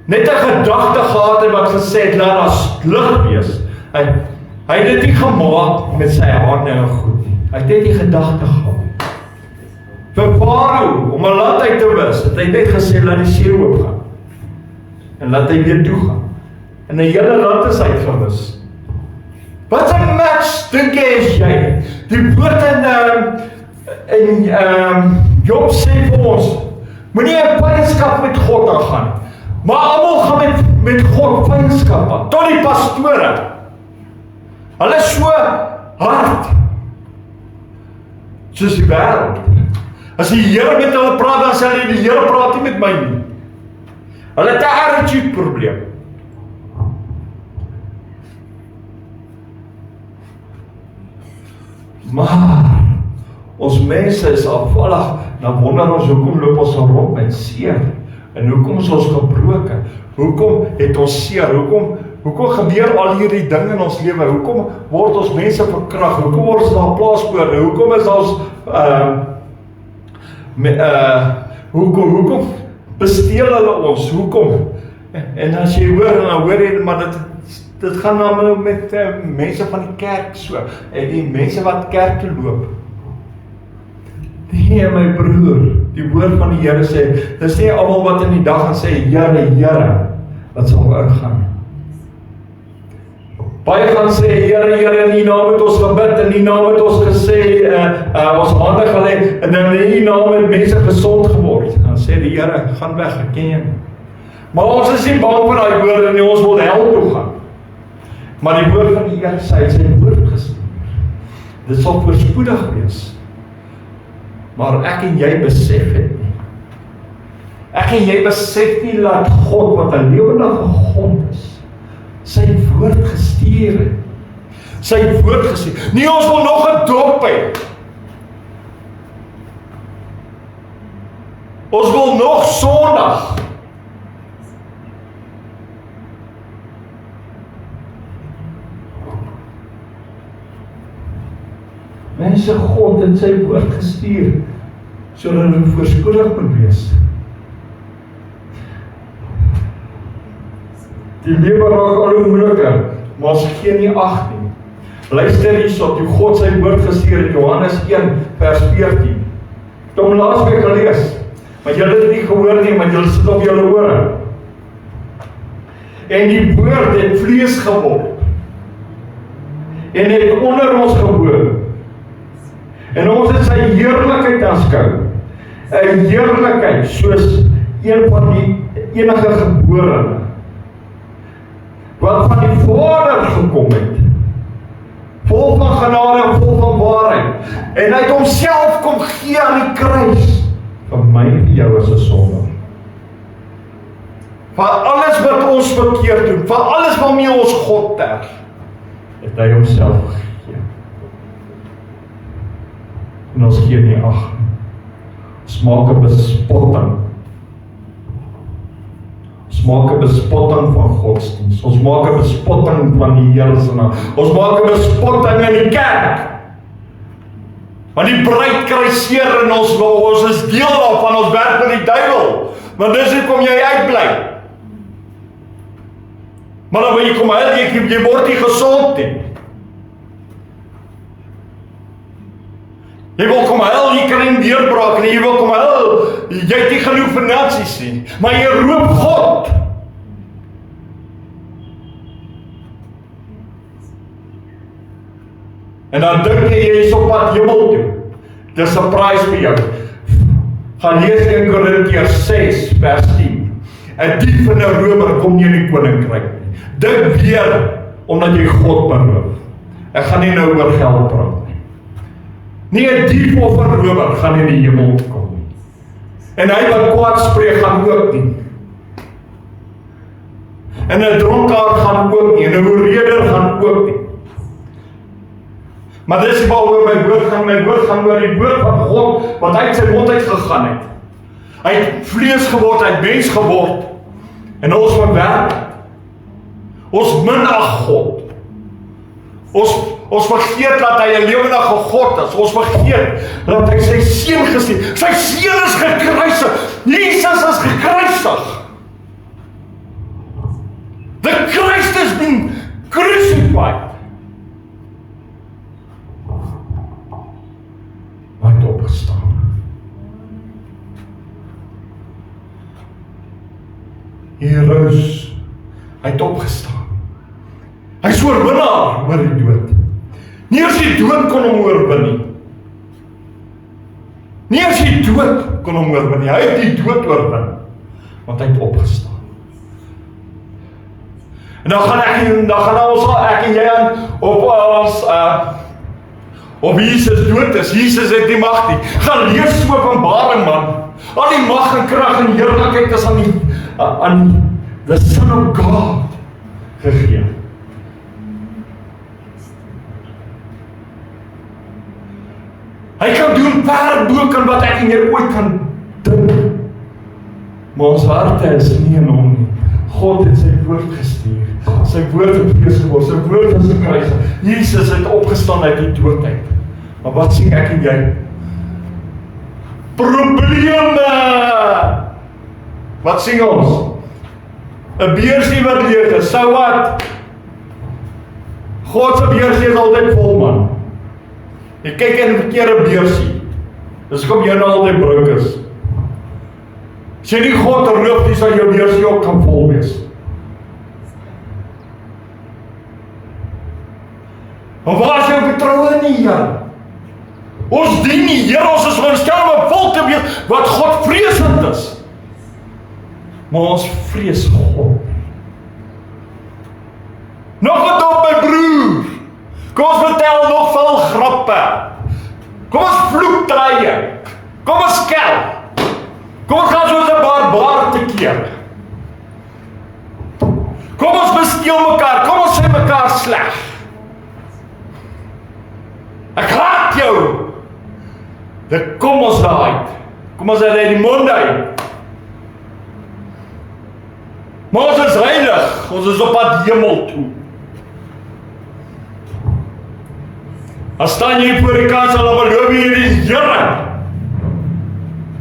net 'n gedagte gehad het wat gesê het, laat daar lig wees. Hy het dit nie gemaak met sy hande en goed nie. Hy het net die gedagte gehad. Vir Farao, om 'n land uit te wis, het hy net gesê, laat die see oopgaan. En laat hy weer toegaan. En 'n hele land is uitgewis. Wat 'n match, dink jy is jy? Die woord in Job sê vir ons, moenie 'n vyandskap met God aangaan, maar almal gaan met God vyandskap aan, tot die pastore. Hulle is so hard, soos die wêreld. As die Here met hulle praat, dan sê hulle, die Here praat nie met my nie. Hulle het 'n attitude probleem. Maar ons mense is afvallig, dan wonder ons hoekom loop ons rond met seer, en hoekom is ons gebroken, hoekom het ons seer, hoekom gebeur al hierdie dinge in ons lewe, hoekom word ons mense verkrag, hoekom word ons daar plaaspoorde, hoekom is ons hoekom besteel hulle ons, hoekom? En as jy hoor, dan hoor jy, maar dit gaan nou met mense van die kerk so, en die mense wat kerk toe loop. Nee, my broer, die woord van die Here sê, dis nie almal wat in die dag gaan sê, Here, Here, wat sal ingaan. Baie gaan sê, Here, in die naam het ons gebid, in die naam het ons gesê, ons hande gelê, en in die naam het mense gesond geword. Dan sê die Here, gaan weg, ek ken jy. Maar ons is nie bang vir daai woorde nie, ons wil hel toe gaan. Maar die woord van die Here sê, hy het sy woord gestuur. Dit sal voorspoedig wees. Maar ek en jy besef het nie. Ek en jy besef nie dat God, wat 'n lewendige God is, sy woord gestuur het. Sy woord gestuur. Nie ons wil nog 'n dop hê. Ons wil nog Sondag. Mense, God het sy woord gestuur, sodat hulle voorspoedig moet wees. Die lewe raak al hoe moeiliker, maar ons gee nie ag nie. Luister hierso, toe God sy woord gestuur het, Johannes 1 vers 14. Ek het hom laasweek gelees, maar julle het nie gehoor nie, want julle sit op julle ore. En die woord het vlees geword, en het onder ons gewoon. En ons het sy heerlikheid aanskou, 'n heerlikheid soos een van die enige geborene, wat van die Vader gekom het, vol van genade en vol van waarheid, en hy het homself kom gee aan die kruis, vir my en vir jou as 'n sondaar. Vir alles wat ons verkeerd doen, vir alles waarmee ons God terg, het hy homself gegee. En ons gee nie ag. Ons maak 'n bespotting. Ons maak 'n bespotting van godsdienst. Ons maak 'n bespotting van die Here se naam. Ons maak 'n bespotting in die kerk. Want die bruid kry seer en ons is deel daarvan, ons werk met die duiwel. Want dis hoekom jy uitbly. Maar dan wil jy kom huil, jy word nie gesond nie. Jy wil kom huil, jy kry 'n deurbraak nie, jy wil kom huil, jy het nie genoeg finansies nie, maar jy roep God. En dan dink jy is op pad hemel toe. Dis 'n prys vir jou. Gaan lees 1 Korintiërs 6 vers 10. 'n dief en 'n rower kom nie in die koninkryk nie. Dink weer, omdat jy God beroof. Ek gaan nie nou oor geld praat nie. Nie 'n dief of 'n rower gaan in die hemel kom nie. En hy wat kwaad spreek gaan ook nie. En 'n dronkaard gaan ook nie, en 'n oorreder gaan ook nie. Maar dis waaroor my woord gaan oor die woord van God, wat uit sy mond uit gegaan het. Hy het vlees geword, hy het mens geword, en ons verwerp. Ons minag God. Ons vergeet dat hy 'n lewendige God is. Ons vergeet dat hy sy seun gestuur. Sy seun is gekruisig. Jesus is gekruisig. The Christ has been crucified. Hy het opgestaan. Heroes, hy het opgestaan. Hy is oorwinnaar oor die dood. Nie eers die dood kon hom oorwin nie. Nie eers die dood kon hom oorwin nie. Hy het die dood oorwin, want hy het opgestaan. En dan gaan ek en jy aan op Jesus dood is. Jesus het die mag nie. Gaan lees Openbaring, man. Al die mag en krag en heerlikheid is aan the Son of God gegee. Hy kan doen ver bo kan wat ek en jy ooit kan dink. Maar ons harte is nie in hom nie. God het sy woord gestuur. Sy woord het vlees geword. Sy woord is gekruisig. Jesus het opgestaan uit die dood uit. Maar wat sien ek en jy? Probleme! Wat sien ons? 'n beursie wat leeg is. So wat? God se beursie is altyd vol, man. Jy kyk in 'n verkeerde beursie. Dis kom jy nou altyd broek is. As jy nie God roof nie, sal jou beursie ook kan vol wees. Maar waar is jou vertroue in die Here? Ons dien die Here, ons is veronderstel om 'n volk te wees wat God vreesend is. Maar ons vrees God. Nog wat op my broer. Kom ons vertel nog veel grappe. Kom ons vloek draaie. Kom ons skel. Kom ons gaan soos 'n barbaar te keer. Kom ons besteel mekaar. Kom ons sê mekaar sleg. Ek haat jou. Dan kom ons daaruit. Kom ons uit die mond uit. Maar ons is heilig. Ons is op pad hemel toe. As staan jy voor die kansel en beloof jy die Here.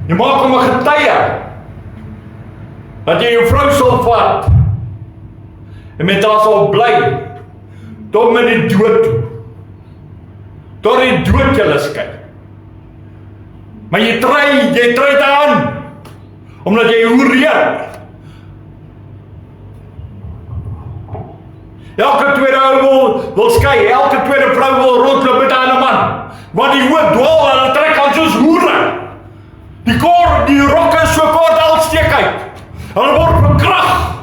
Jy maak hom 'n getuie. Dat jy jou vrou sal vat. En met haar sal bly. Tot met die dood toe. Tot die dood julle skei. Maar jy trui dit aan. Omdat jy hoereer. Elke tweede ou wil skei, elke tweede vrou wil rondloop met 'n ander man. Want die hoë dwaal en hulle trek aan soos hoere. Die rokke is so kort uitsteek uit. Hulle word verkrag.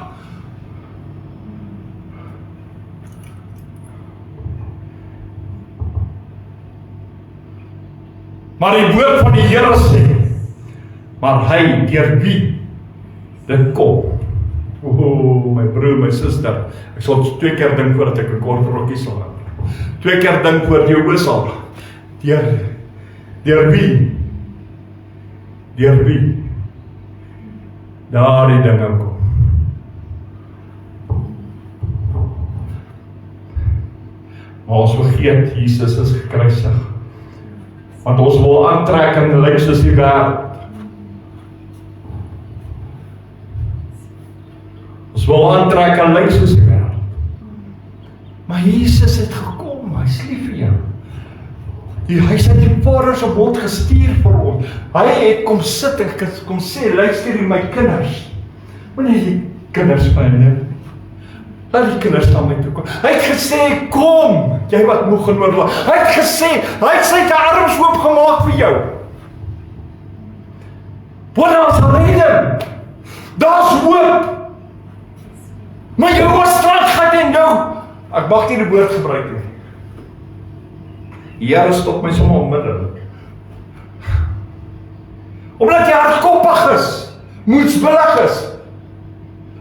Maar die woord van die Here sê, maar hy deur wie dit kom. My broer, my suster, ek sal 2 keer dink voordat ek 'n kort rokkie sal hê. 2 keer dink voor jou oë sal. Deur wie? Deur wie? Daardie dinge kom. Maar ons vergeet, Jesus is gekruisig. Want ons wil aantrek en lyk soos die wêreld. Ons wil aantrek en lyk soos die wêreld. Maar Jesus het gekom, hy is lief vir jou. Hy het die Vader se woord gestuur vir ons. Hy het kom sit en kom sê, luister hier my kinders. Moenie die kinders van hulle. Laat die kinders na my toe kom. Hy het gesê, kom, jy wat moeg en oorlaai. Hy het gesê, hy het sy arms oopgemaak vir jou. Want daar's redding. Daar's hoop. Maar jou oorstraat gaat en jou. Ek mag nie die woord gebruik nie. Die Here stop my sommer onmiddellik. Omdat jy hardkoppig is, moedswillig is,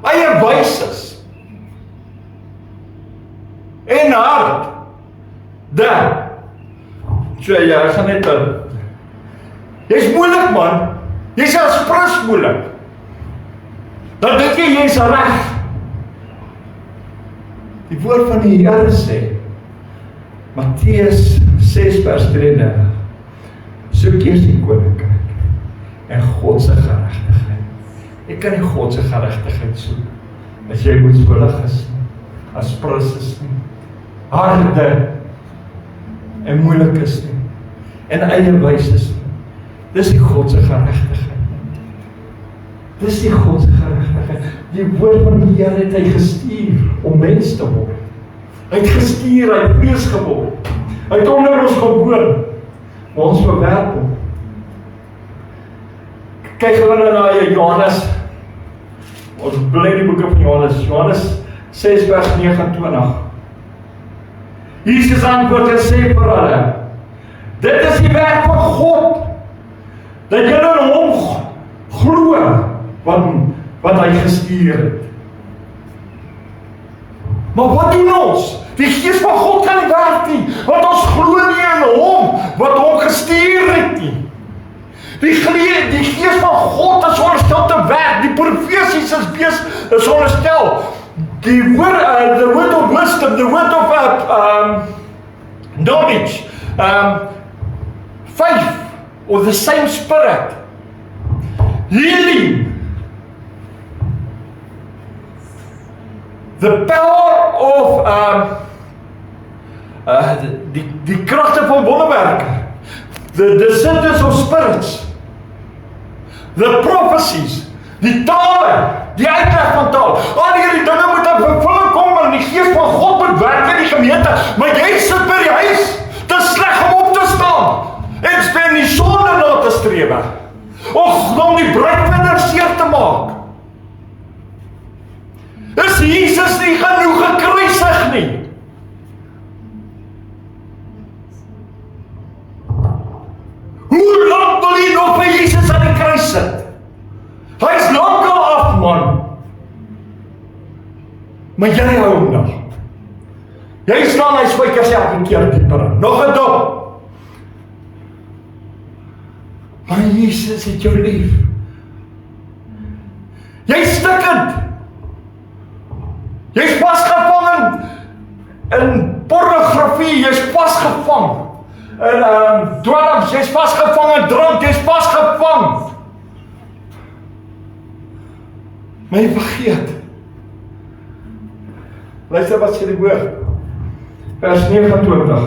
eie wys is, en hard, daar, so jy gaan net, jy's moeilik man, jy's as prins moeilik, dan dink jy's reg. Die woord van die Here sê, Matteus 6 vers 33, soek eers die koninkryk en God se geregtigheid. Jy kan nie God se geregtigheid soek as jy moedswillig is, as prins is nie, harde en moeilik is nie, en eie wys is nie. Dis die God se geregtigheid. Dis die God se geregtigheid. Die woord van die Here het hy gestuur om mens te word. Hy het gestuur, hy het vlees geword. Hy het onder ons gewoon, maar ons verwerp hom. Kyk hulle na Johannes, ons bly die boek van Johannes 6 vers 29. Jesus antwoord en sê vir hulle, dit is die werk van God, dat julle in hom glo, wat hy gestuur het. Maar wat doen ons? Die Gees van God kan nie werk nie, want ons glo nie in hom, wat hom gestuur het nie. Die Gees van God is onderstel te werk, die profesies is onderstel. The word of wisdom, the word of knowledge, faith, or the same spirit, healing, the power of die kragte van wonderwerke, the discerners of spirits, the prophecies, die tale, die uitleg van taal, al hierdie dinge moet in vervulling kom en die Gees van God moet werk in die gemeente, maar jy sit by die huis, te sleg om op te staan, en spend die sonde na te strewe, of om die bruidvinder seer te maak. Is Jesus nie genoeg gekruisig nie? Hoe lang wil jy nog by Jesus aan die kruis sit? Hy is lang al af, man. Maar jy hou hom nog. Jy staan hy spykers elke keer dieper in. Nog 'n dop. Maar Jesus het jou lief. Jy is stikkend. Jy is vasgevang in pornografie, jy is vasgevang in dwelms, jy is vasgevang in drank, jy is vasgevang. Maar jy vergeet. Luister wat sê die woord. Vers 29.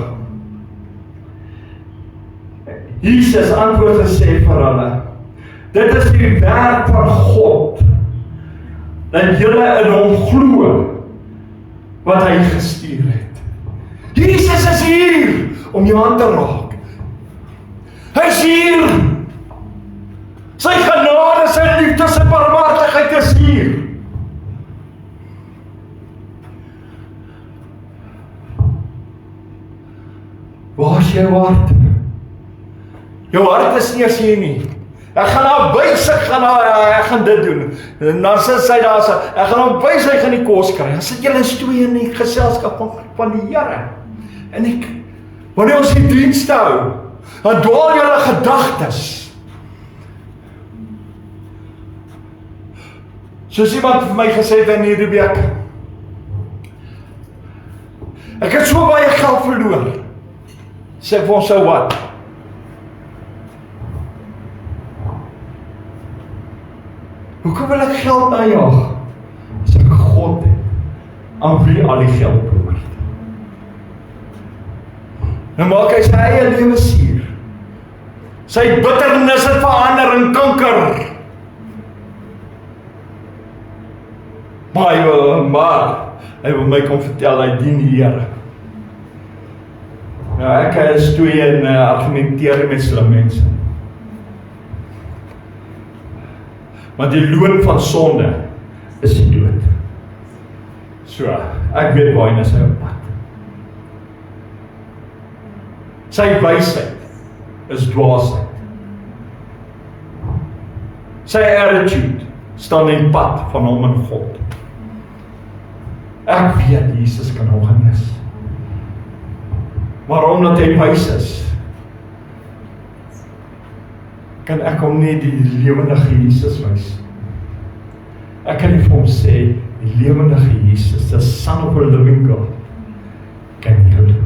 Jesus antwoord en sê vir hulle, dit is die werk van God, dat julle in hom glo, wat hy gestuur het. Jesus is hier, om jou aan te raak. Hy is hier. Sy genade, sy liefde, sy barmhartigheid is hier. Waar is jou hart? Jou hart is nie as hier nie. Ek gaan na bys, ek gaan dit doen. En dan sit sy daar, ek gaan na bys, ek gaan die kos kry. Dan sit julle in stoei in die geselskap van die Here. En wanneer ons die dienste hou, dan dwaal julle gedagtes. Soos iemand vir my gesê het in hierdie week, ek het so baie geld verloor. Sê vir ons, so wat? Hoekom wil ek geld najag? As ek God het, aan wie al die geld behoort. Nou maak hy sy eie lewe suur. Sy bitternis het verander in kanker. Maar Hy wil my kom vertel, hy dien die Here. Ja, ek is toe en argumenteer met slim mense. Want die loon van sonde is die dood. So, ek weet waarheen is hy op pad. Sy wysheid is dwaasheid. Sy attitude staan in pad van hom en God. Ek weet Jesus kan hom genees. Maar omdat hy wys is, kan ek hom nie die lewendige Jesus wys. Ek kan nie vir hom sê, die lewendige Jesus, the Son of a living God, kan heal you.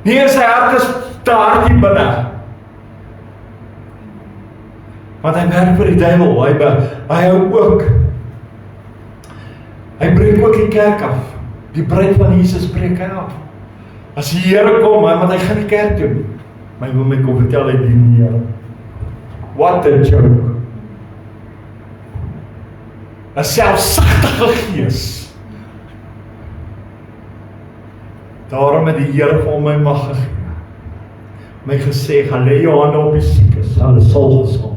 Nie sy hart is te hard hier binne. Want hy werk vir die duivel, hy hou ook. Hy breek ook die kerk af. Die bruid van Jesus breek hy af. As die Here kom, want hy gaan die kerk doen. Maar hy wil my kom vertel, hy dien die Here. What a joke. 'n selfsugtige gees. Daarom het die Here vir my mag gegee. My gesê, gaan lê jou hande op die siekes, hulle sal gesond word.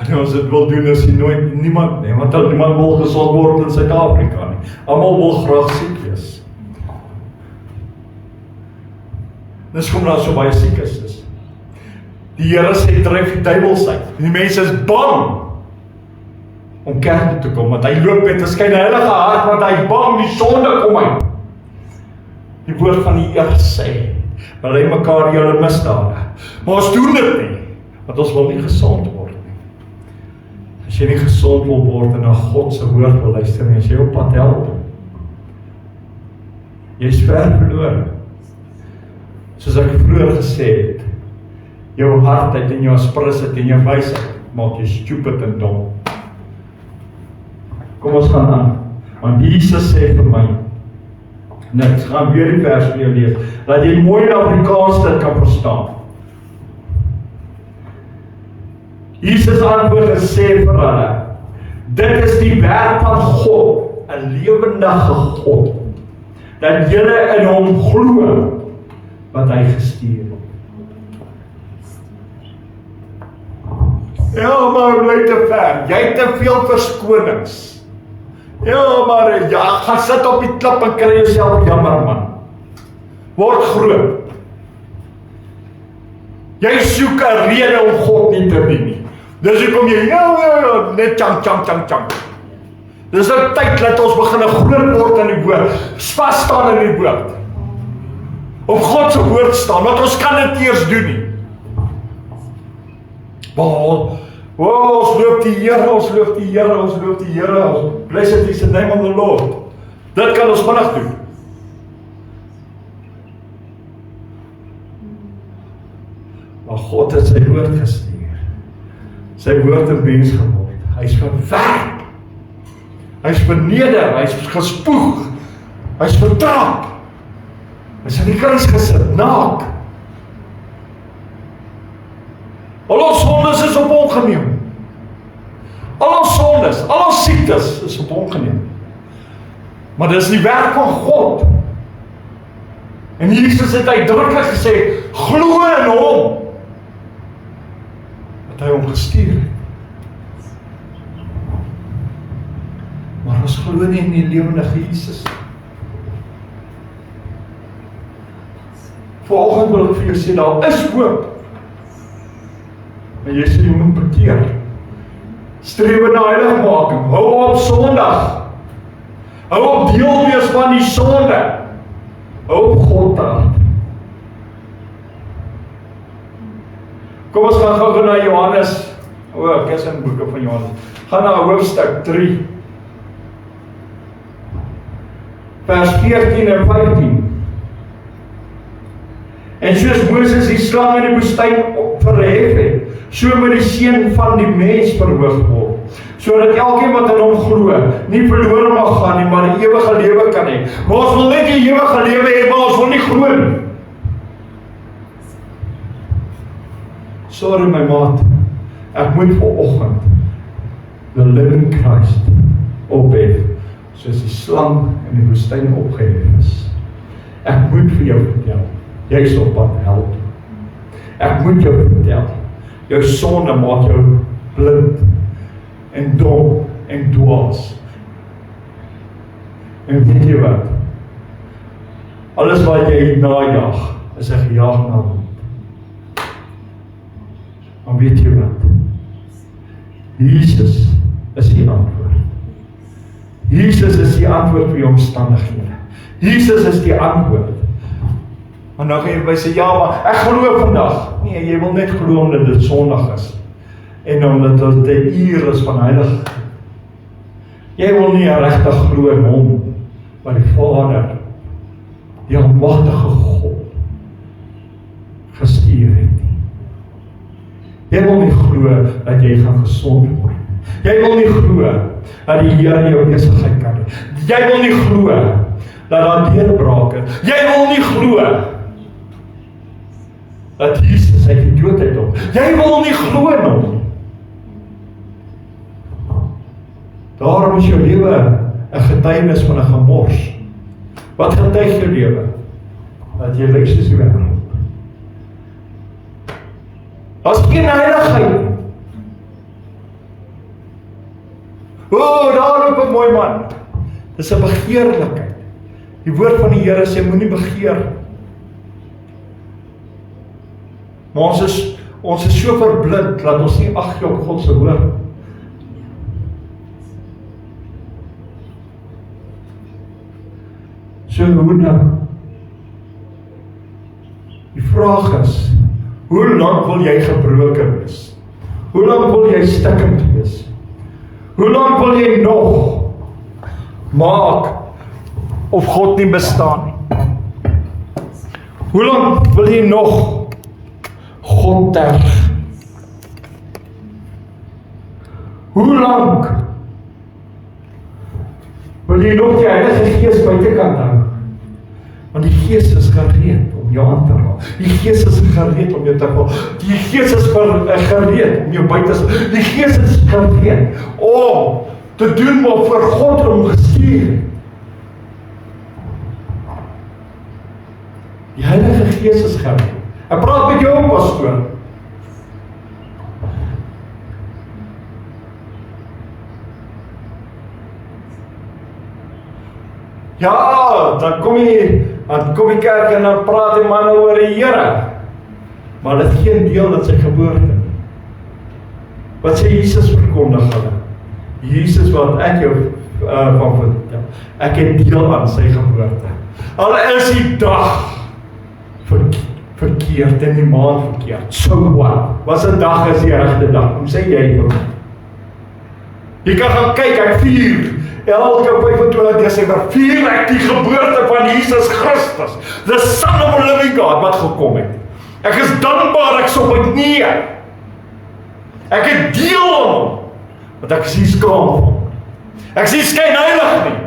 En ons dit wil doen, is niemand nie, want niemand wil gesond word in Suid-Afrika nie. Almal wil graag siek wees. Dis kom daar so baie siekes is. Die Here sê, tref die duiwels uit. Die mense is bang om kerk toe te kom, want hy loop met 'n skynheilige hart, want hy bang die sonde kom uit. Die woord van die Here sê, bely mekaar julle misdade. Maar ons doen dit nie, want ons wil nie gesond word nie. As jy nie gesond wil word en na God se woord wil luister, en as jy op pad help, jy is ver verloor. Soos ek vroeër gesê het, jou hardheid en jou sprisheid en jou wysheid maak jy stupid en dom. Kom ons gaan aan, want Jesus sê vir my, niks, gaan weer die vers weer lees, dat jy mooi in Afrikaans dit kan verstaan. Jesus antwoord en sê vir hulle, dit is die werk van God, 'n lewendige God, dat julle in hom glo, wat hy gestuur het. Ja, maar bly te ver, jy het te veel verskonings. Ja, maar gaan sit op die klip en kry jouself jammer, man. Word groot. Jy soek 'n rede om God nie te dien nie. Dis hoekom jy net chang. Dis nou tyd dat ons begin groot word in die woord, vas staan in die woord. Op God se woord staan, want ons kan dit eers doen nie. Ons loof die Here, blessed is the name of the Lord. Dit kan ons vinnig doen. Maar God het sy woord gestuur. Sy woord het mens geword. Hy is verwerp. Hy is verneder, hy is gespoeg. Hy is vertrap. Hy is aan die kruis gesit, naak. Al ons sondes is op hom geneem. Al ons sondes, al ons siektes is op hom geneem. Maar dis die werk van God. En Jesus het uitdruklik gesê, glo in hom, dat hy hom gestuur het. Maar ons glo nie in die lewendige Jesus. Vanoggend wil ek vir jou sê, daar is hoop. En jy sê, jy moet bekeer. Strewe na heiligmaking. Hou op Sondag. Hou op deel wees van die sonde. Hou op God aan. Kom ons gaan gou na Johannes. Ek is in boeke van Johannes. Gaan na hoofstuk 3. Vers 14 en 15. En soos Moses die slang in die woestyn verhef het, so moet die seun van die mens verhoog word, sodat elkeen wat in hom glo, nie verlore mag gaan nie, maar die ewige lewe kan hê. Maar ons wil net die ewige lewe hê, maar ons wil nie glo nie. Sorry my maat, ek moet vanoggend the living Christ ophef, soos die slang in die woestyn opgehef is. Ek moet vir jou vertel, jy is op pad hel toe. Ek moet jou vertel, jou sonde maak jou blind, en dom, en dwaas. En weet jy wat? Alles wat jy najag, is 'n gejaag na hom. Maar weet jy wat? Jesus is die antwoord. Jesus is die antwoord vir jou omstandighede. Jesus is die antwoord. En nou gaan jy by sê, ja, maar ek glo vandag. Nee, jy wil net glo omdat dit Sondag is. En omdat dit 'n uur is van heilig. Jy wil nie regtig glo in hom, maar die Vader, die almagtige God, gestuur het nie. Jy wil nie glo dat jy gaan gesond word. Jy wil nie glo dat die Here jou besigheid kan doen. Jy wil nie glo dat daar deurbrake. Jy wil nie glo dat Jesus uit die dood uit hom. Jy wil nie glo in hom. Daarom is jou lewe 'n getuienis van 'n gemors. Wat getuig jou lewe? Dat jy lyk soos die wêreld. Daar's geen heiligheid. Daar loop 'n mooi man. Dis 'n begeerlikheid. Die woord van die Here sê moenie begeer. Maar ons is so verblind dat ons nie ag gee op God se woord. So hoe nou? Die vraag is, hoe lank wil jy gebroken wees? Hoe lank wil jy stikkend wees? Hoe lank wil jy nog maak of God nie bestaan nie? Hoe lank wil jy nog God terg? Hoe lank wil jy nog die Heilige Gees buitekant hou? Want die Gees is gereed om jou aan te raak. Die Gees is gereed om jou te val. Die Gees is gereed om jou buite te val. Die Gees is gereed om te doen wat vir God hom gestuur het. Die Heilige Gees is gereed. Ek praat met jou, pastoor. Ja, dan kom die kerk en dan praat die manne oor die Here. Maar dit is geen deel van sy geboorte. Wat sê Jesus verkondig hulle? Jesus wat ek jou van vertel. Ek het deel aan sy geboorte. Al is die dag verkeerd en die maand verkeerd. So wat? Was 'n dag is die regte dag? Hoe sê jy vir my? Jy kan gaan kyk, ek vier. Elke 25 Desember vier ek die geboorte van Jesus Christus, the Son of the Living God, wat gekom het. Ek is dankbaar, ek sop het nie. Ek het deel aan hom, want ek is nie skaam van hom. Ek is nie skynheilig nie,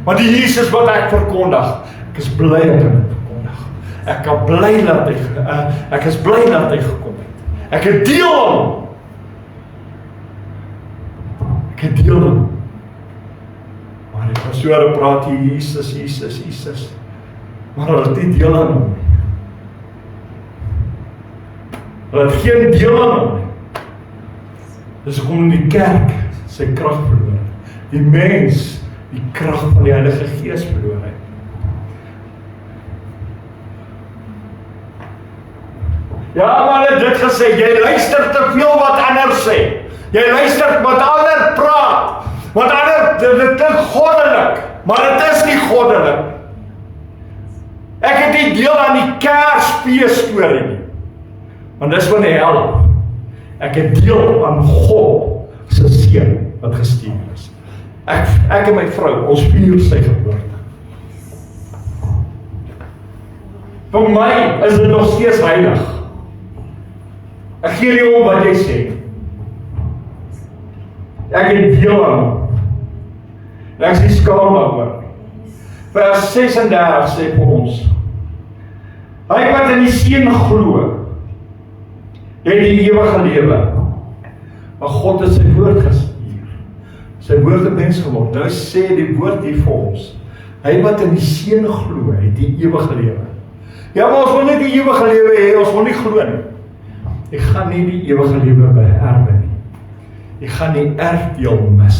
want die Jesus wat ek verkondig, ek is bly dat ek het verkondig. Ek is bly dat hy gekom het. Ek het deel aan hom. Ek het deel aan hom. Maar die pastoor praat hier, Jesus. Maar hulle het nie deel aan hom nie. Hulle het geen deel aan hom nie. Dis hoekom die kerk sy krag verloor. Die mens die krag van die Heilige Gees verloor het. Ja, maar hulle het dit gesê, jy luister te veel wat ander sê. Jy luister wat ander praat. Want ander, dit klink goddelik, maar dit is nie goddelik. Ek het nie deel aan die Kersfees storie nie. Want dis van die hel. Ek het deel aan God se seun wat gestuur is. Ek en my vrou, ons vier sy geboorte. Vir my is dit nog steeds heilig. Ek gee nie om wat jy sê. Ek het deel aan hom. En ek is skaam daaroor. Vers 36 sê vir ons, hy wat in die seun glo, het die ewige lewe. Maar God het sy woord gestuur. Sy woord het mens geword. Nou sê die woord hier vir ons, hy wat in die Seun glo, het die ewige lewe. Ja, maar ons wil nie die ewige lewe hê, ons wil nie glo nie. Ek gaan nie die ewige lewe beerwe nie. Ek gaan die erfdeel mis.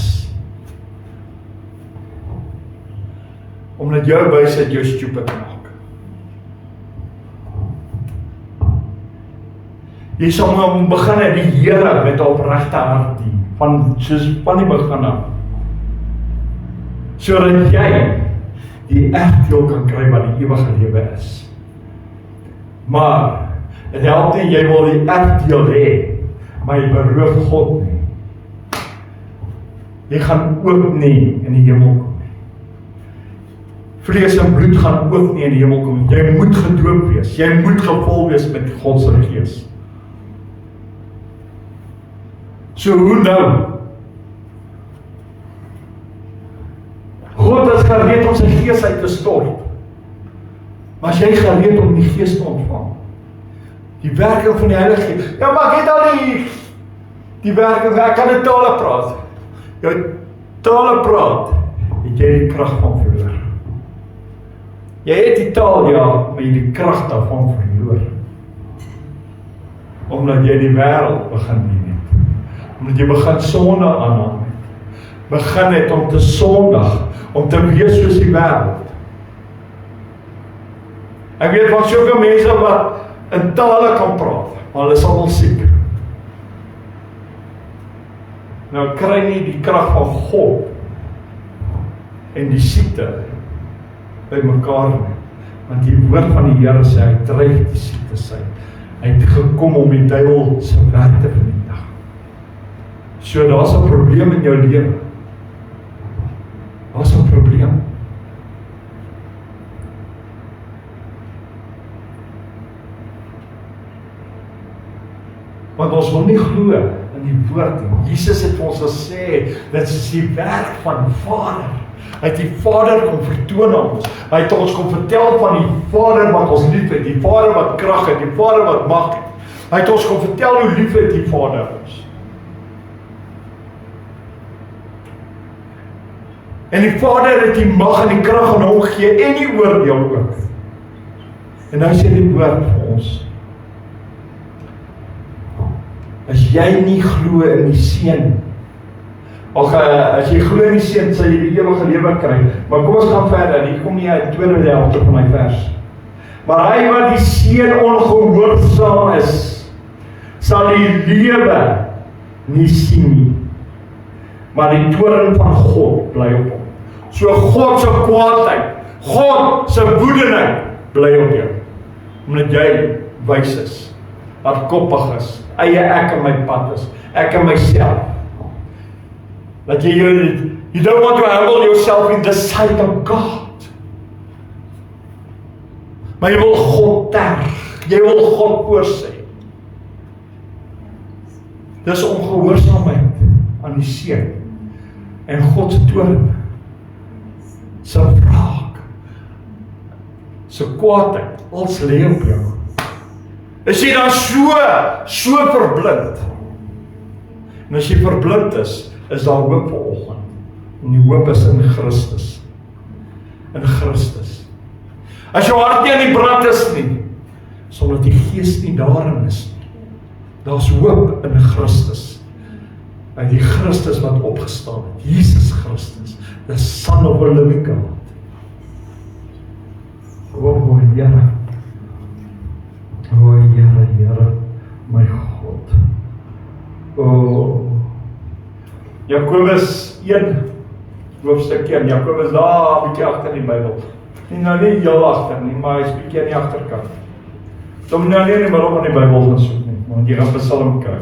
Omdat jou wysheid jou stupid maak. Jy sal maar begin uit die Here met 'n opregte hart dien, soos van die begin af. Sodat jy die erfdeel kan kry wat die ewige lewe is. Maar dit help nie, jy wil die erfdeel hê, maar jy beroof God nie. Jy gaan ook nie in die hemel kom. Vlees en bloed gaan ook nie in die hemel kom. Jy moet gedoop wees. Jy moet gevul wees met God se Gees. So hoe nou? God is gereed om sy Gees uit te stort. Maar as jy gereed om die Gees te ontvang, die werking van die Heilige Gees, ja maar ek het al die werking, ek kan in tale praat. Jou tale praat, het jy die krag van verloor. Jy het die taal, ja, maar jy die krag daarvan verloor. Omdat jy die wêreld begin dien het. Omdat jy begin sonde aanhaal het. Begin het om te sondig, om te wees soos die wêreld. Ek weet van soveel mense wat in tale kan praat, maar hulle is almal siek. Nou kry nie die krag van God en die siekte by mekaar nie. Want die woord van die Here sê, hy dryf die siekte sy. Hy het gekom om die duiwel se werk te vernietig. So daar's 'n probleem in jou lewe. Daar's 'n probleem. Want ons wil nie glo in die woord nie. Jesus het vir ons gesê, dit is die werk van Vader. Hy het die Vader kom vertoon aan ons. Hy het ons kom vertel van die Vader wat ons lief het, die Vader wat krag het, die Vader wat mag het. Hy het ons kom vertel hoe lief het die Vader ons. En die Vader het die mag en die krag aan hom gegee en die oordeel ook. En nou sê die woord vir ons, as jy nie glo in die Seun, as jy glo in die Seun, sal jy die ewige lewe kry. Maar kom ons gaan verder, hier kom nie uit tweede helfte van my vers. Maar hy wat die Seun ongehoorsaam is, sal die lewe nie sien nie. Maar die toorn van God bly op hom. So God se kwaadheid, God se woedeheid bly op jou. Omdat jy wys is, hardkoppig is, eie ek in my pad is, ek in myself. Dat you don't want to humble yourself in the sight of God. Maar jy wil God terg, jy wil God oorsê. Dis ongehoorsaamheid aan die Seun. En God se toorn, sy wraak, sy kwaadheid, als lê op jou. Is jy dan so verblind? En as jy verblind is daar hoop vir oggend. En die hoop is in Christus. In Christus. As jou hart nie aan die brand is nie, sal die Gees nie daarin is nie. Daar's hoop in Christus. By die Christus wat opgestaan het, Jesus Christus, the Son of a living God. O Here, o Here, my God. O Jakobus 1, hoofstuk 1, Jakobus daar, bietjie agter in die Bybel. Nou nie heel agter nie, maar hy's bietjie aan die agterkant. So moet nou nie maar op in die Bybel gaan soek nie, want jy gaan Psalm kry.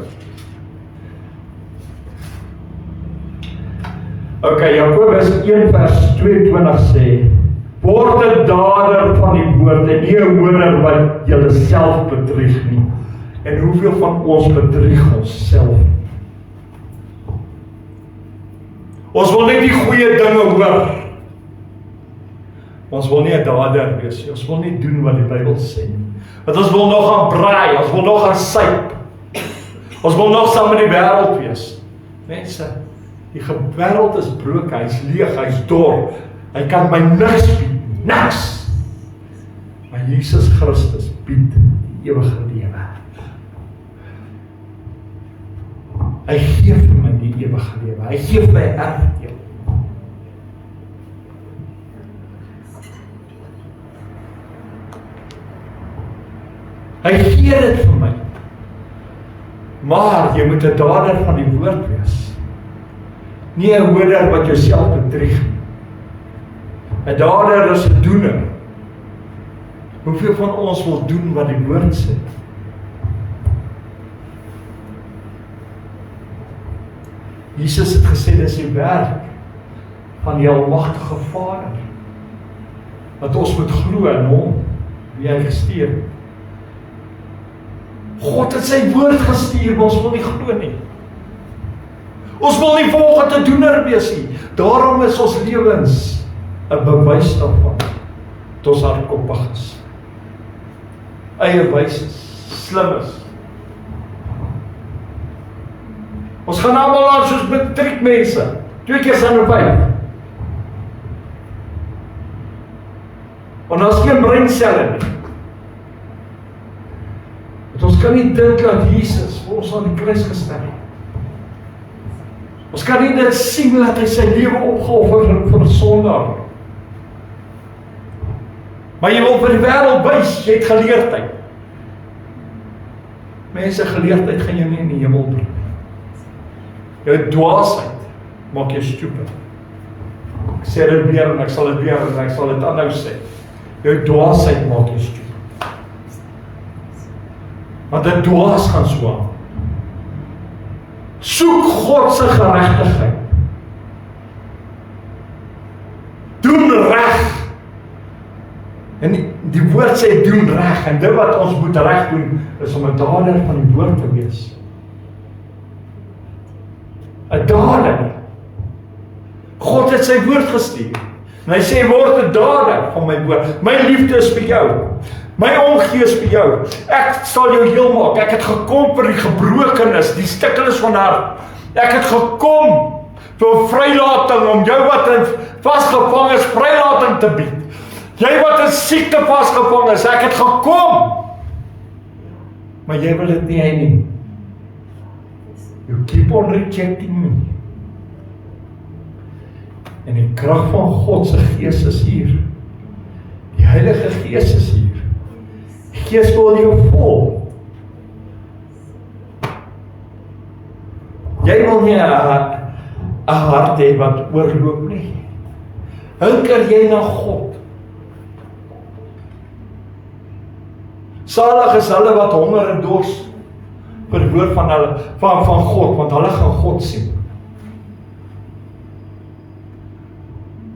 Okay, Jakobus 1 vers 22 sê, word 'n dader van die woord en nie 'n hoorder wat julleself bedrieg nie. En hoeveel van ons bedrieg onsself? Ons wil net die goeie dinge hoor. Ons wil nie 'n dader wees nie. Ons wil nie doen wat die Bybel sê nie. Want ons wil nog gaan braai, ons wil nog gaan suip. Ons wil nog saam met die wêreld wees. Mense, Die wêreld is broke, hy is leeg, hy is dor. Hy kan my niks bied, niks. Maar Jesus Christus bied die ewige lewe. Hy gee vir my die ewige lewe. Hy gee vir my erfdeel. Hy gee dit vir my. Maar jy moet 'n dader van die woord wees. Nie 'n hoorder wat jouself bedrieg. 'n dader is 'n doener. Hoeveel van ons wil doen wat die woord sê? Jesus het gesê, dis die werk van die almagtige Vader. Dat ons moet glo in hom, wie hy gestuur het. God het sy woord gestuur, maar ons wil nie glo nie. Ons wil nie volgende doener wees nie. Daarom is ons lewens 'n bewys daarvan, dat ons hardkoppig is. Eie wys is, slim is. Ons gaan almal aan soos matriekmense, 2 keer aan 'n 5. Want ons geen breinselle nie. Want ons kan nie dink dat Jesus vir ons aan die kruis gesterf het. Ons kan nie dit sien dat hy sy lewe opgeoffer het vir sondaar. Maar jy wil vir die wêreld wys, jy het geleerdheid. Mense, geleerdheid gaan jou nie in die hemel bring. Jou dwaasheid maak jou stupid. Ek sê dit weer en ek sal dit weer en ek sal dit aanhou sê. Jou dwaasheid maak jou stupid. Want 'n dwaas gaan so aan. Soek God se geregtigheid. Doen reg. En die woord sê doen reg, en dit wat ons moet reg doen, is om 'n dader van die woord te wees. 'n dader. God het sy woord gestuur. En hy sê, word 'n dader van my woord. My liefde is vir jou. My omgee is vir jou. Ek sal jou heel maak. Ek het gekom vir die gebrokenis, die stikkeles van hart. Ek het gekom vir vrylating, om jou wat in vasgevang is, vrylating te bied. Jy wat in siekte vasgevang is, ek het gekom. Maar jy wil dit nie hê nie. You keep on rejecting me. En die krag van God se Gees is hier. Die Heilige Gees is hier. Die Gees wil jou vol. Jy wil nie 'n hart hê wat oorloop nie. Hunker jy na God. Salig is hulle wat honger en dors vir die woord van hulle van God, want hulle gaan God sien.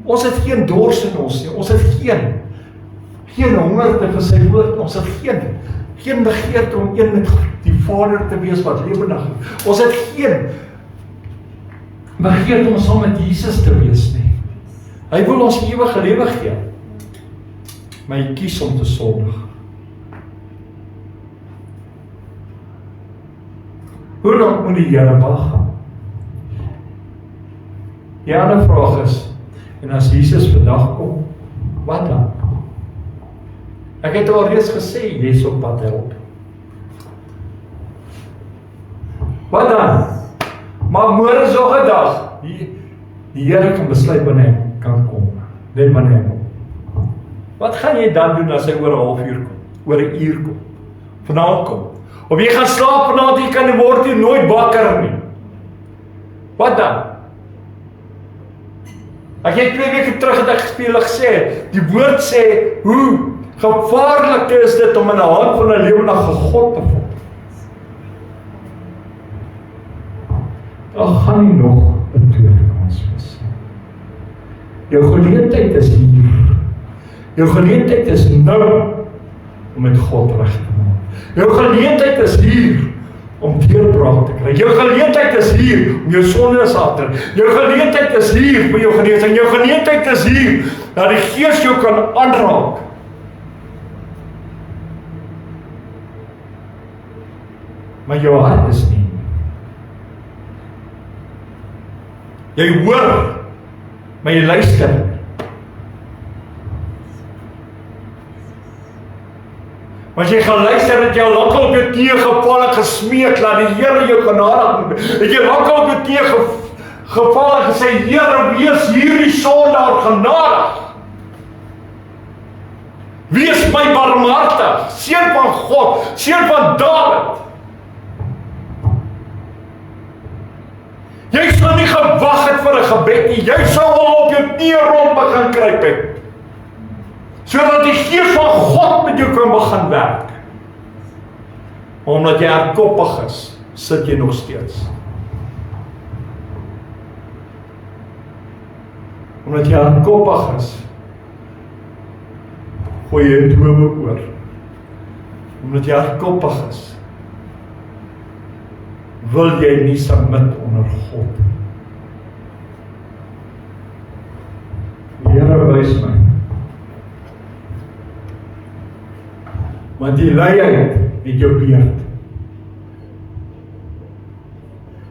Ons het geen dors in ons nie. Ons het geen hongerte vir sy woord. Ons het geen begeerte om een met die Vader te wees wat lewendig is. Ons het geen begeerte om saam met Jesus te wees nie. Hy wil ons ewige lewe gee. Maar hy kies om te sondig. Hoe lank moet die Here wag? Die ander vraag is, en as Jesus vandag kom, wat dan? Ek het al reeds gesê, jy is op pad help. Wat dan? Maar môre is nog 'n dag. Die Here kan besluit wanneer hy kan kom. Net wanneer hy kom. Wat gaan jy dan doen as hy oor 'n halfuur kom? Oor 'n uur kom? Vanaand kom? Of jy gaan slaap vanaand, jy kan word jy nooit wakker nie. Wat dan? Ek het 2 weke terug het ek gesê, die woord sê, hoe gevaarlik is dit om in 'n hand van 'n lewendige God te val. Daar gaan nie nog 'n tweede kans wees. Jou geleentheid is hier. Jou geleentheid is nou om met God reg te maak. Jou geleentheid is hier om deurbraak te kry. Jou geleentheid is hier om jou sondes af te ry. Jou geleentheid is hier vir jou genesing. Jou geleentheid is hier dat die Gees jou kan aanraak. Maar jou hart is nie. Jy hoor, maar jy luister. Maar as jy gaan luister, het jy al lank op jou knie geval en gesmeek, laat die Here jou genadig moet. Het jy lank op jou knie geval en gesê, Here, wees hierdie sondaar genadig. Wees my barmhartig, seun van God, seun van Dawid. Jy sal nie gewag het vir 'n gebed nie, jy sal al op jou knie rond begin kruip het. Sodat die Gees van God met jou kan begin werk. Omdat jy hardkoppig is, sit jy nog steeds. Omdat jy hardkoppig is, gooi jy drome oor. Omdat jy hardkoppig is, wil jy nie submit onder God. Die Here wys my. Want die luiheid het jou beerd.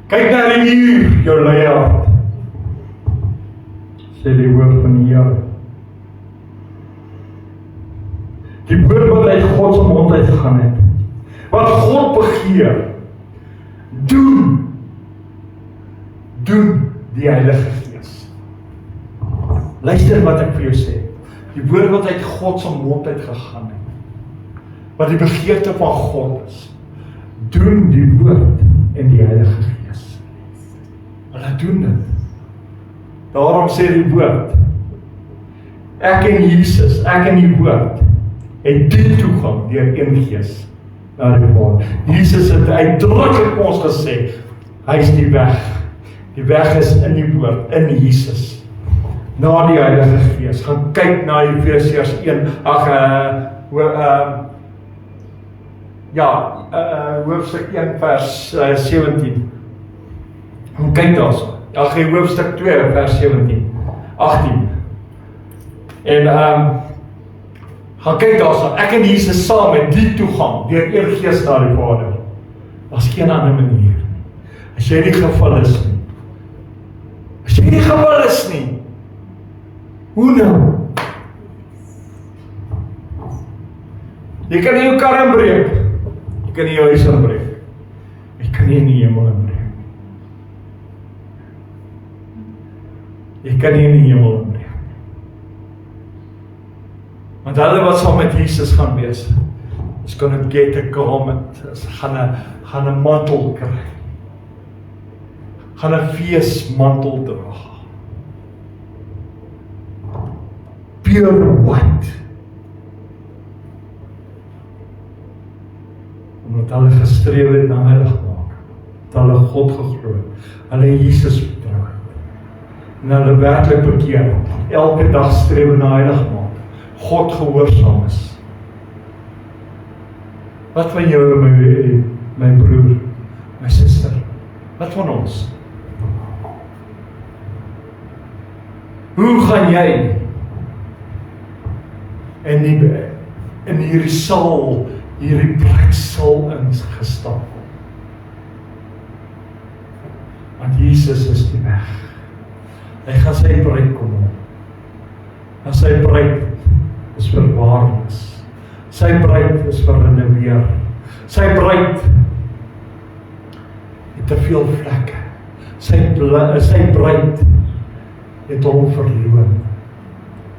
Kyk na die muur, jou luie hart. Sê die woord van die Here. Die woord wat uit God se mond uitgegaan het. Wat God begeer. Doen die Heilige Gees. Luister wat ek vir jou sê. Die woord wat uit God se mond uitgegaan het. Wat die begeerte van God is. Doen die woord en die Heilige Gees. Hulle doen dit. Daarom sê die woord, ek en Jesus, ek en die woord, het die toegang deur een Gees na die Vader. Jesus het uitdruklik ons gesê, hy is die weg. Die weg is in die woord, in Jesus. Na die Heilige Gees. Gaan kyk na Efesiërs 1, hoofstuk 1 vers 17. Gaan kyk daarso. Hoofstuk 2 vers 17, 18. En gaan kyk daarso. Ek en Jesus saam met die toegang deur een Gees na die Vader. Daar's geen ander manier. As jy nie gevul is nie. As jy nie gevul is nie. Hoe nou? Jy kan nie jou kar inbreek. Jy kan nie jou huis inbreek. Jy kan nie in die hemel inbreek. Jy kan nie in die hemel inbreek. Want hulle wat saam met Jesus gaan wees, is gonna get a garment, gaan 'n mantel kry. Gaan 'n feesmantel dra. Pure white. Omdat hulle gestreef het na heiligmaak, het hulle God geglo, hulle Jesus vertrou, en hulle werklik bekeer, elke dag streef na heiligmaak, God gehoorsaam is. Wat van jou, my broer, my suster? Wat van ons? Hoe gaan jy in hierdie saal, hierdie bruidsaal ingestap? Want Jesus is die weg. Hy gaan sy bruid kom op. En sy bruid is vir waardes. Sy bruid is vir renoveer. Sy bruid het te veel vlekke. Sy bruid het hom verloon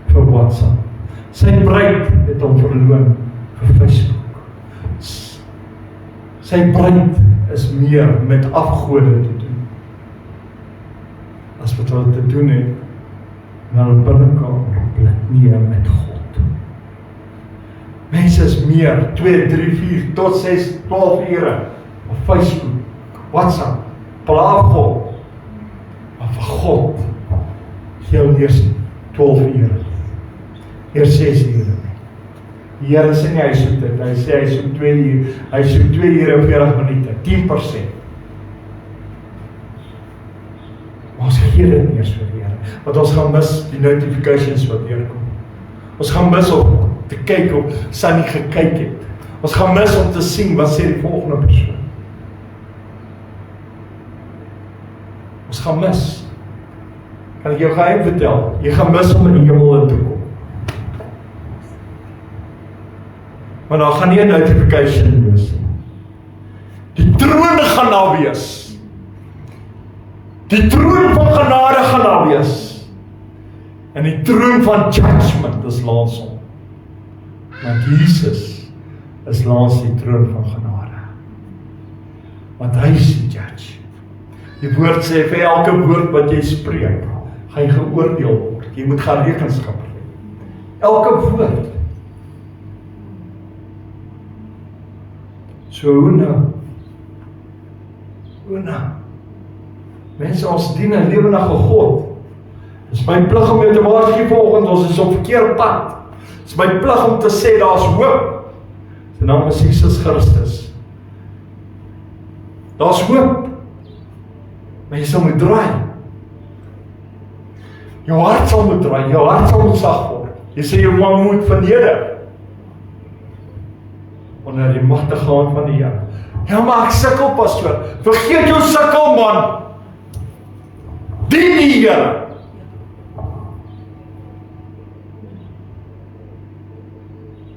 vir WhatsApp. Sy bruid het hom verloon vir Facebook. Sy bruid is meer met afgode te doen as wat hulle te doen het in hulle binnekamer nie met God. Mense is meer 2, 3, 4 tot 6, 12 ure op Facebook, WhatsApp, platform, maar vir God gee hom eers 12 ure, eers 6 ure. Die Here sê nie hy soek dit, hy sê hy soek 2 ure, hy soek 2 ure en 40 minute, 10%. Maar ons gee dit nie eers vir die Here, want ons gaan mis die notifications wat deurkom. Ons gaan mis om te kyk of Sunny gekyk het. Ons gaan mis om te sien wat sê die volgende persoon. Ons gaan mis Kan ek jou geheim vertel? Jy gaan mis om in die hemel in te kom. Maar daar gaan nie 'n notification wees nie. Die troon gaan daar wees. Die troon van genade gaan daar wees. En die troon van judgment is langs hom. Want Jesus is langs die troon van genade. Want hy is die judge. Die woord sê, vir elke woord wat jy spreek, gaan jy geoordeel word. Jy moet gaan rekenskap gee. Elke woord. So hoe nou? Hoe nou? Mense, ons dien 'n lewendige God. Dit is my plig om jou te waarsku vanoggend, ons is op verkeerde pad. Dit is my plig om te sê, daar is hoop. Sy naam is Jesus Christus. Daar is hoop. Maar jy sal moet draai. Jou hart sal moet draai, jou hart sal moet sag word. Jy sê jou man moet verneder. Onder die magtige hand van die Here. Ja, maar ek sukkel, pastoor. Vergeet jou sukkel, man. Dien die Here.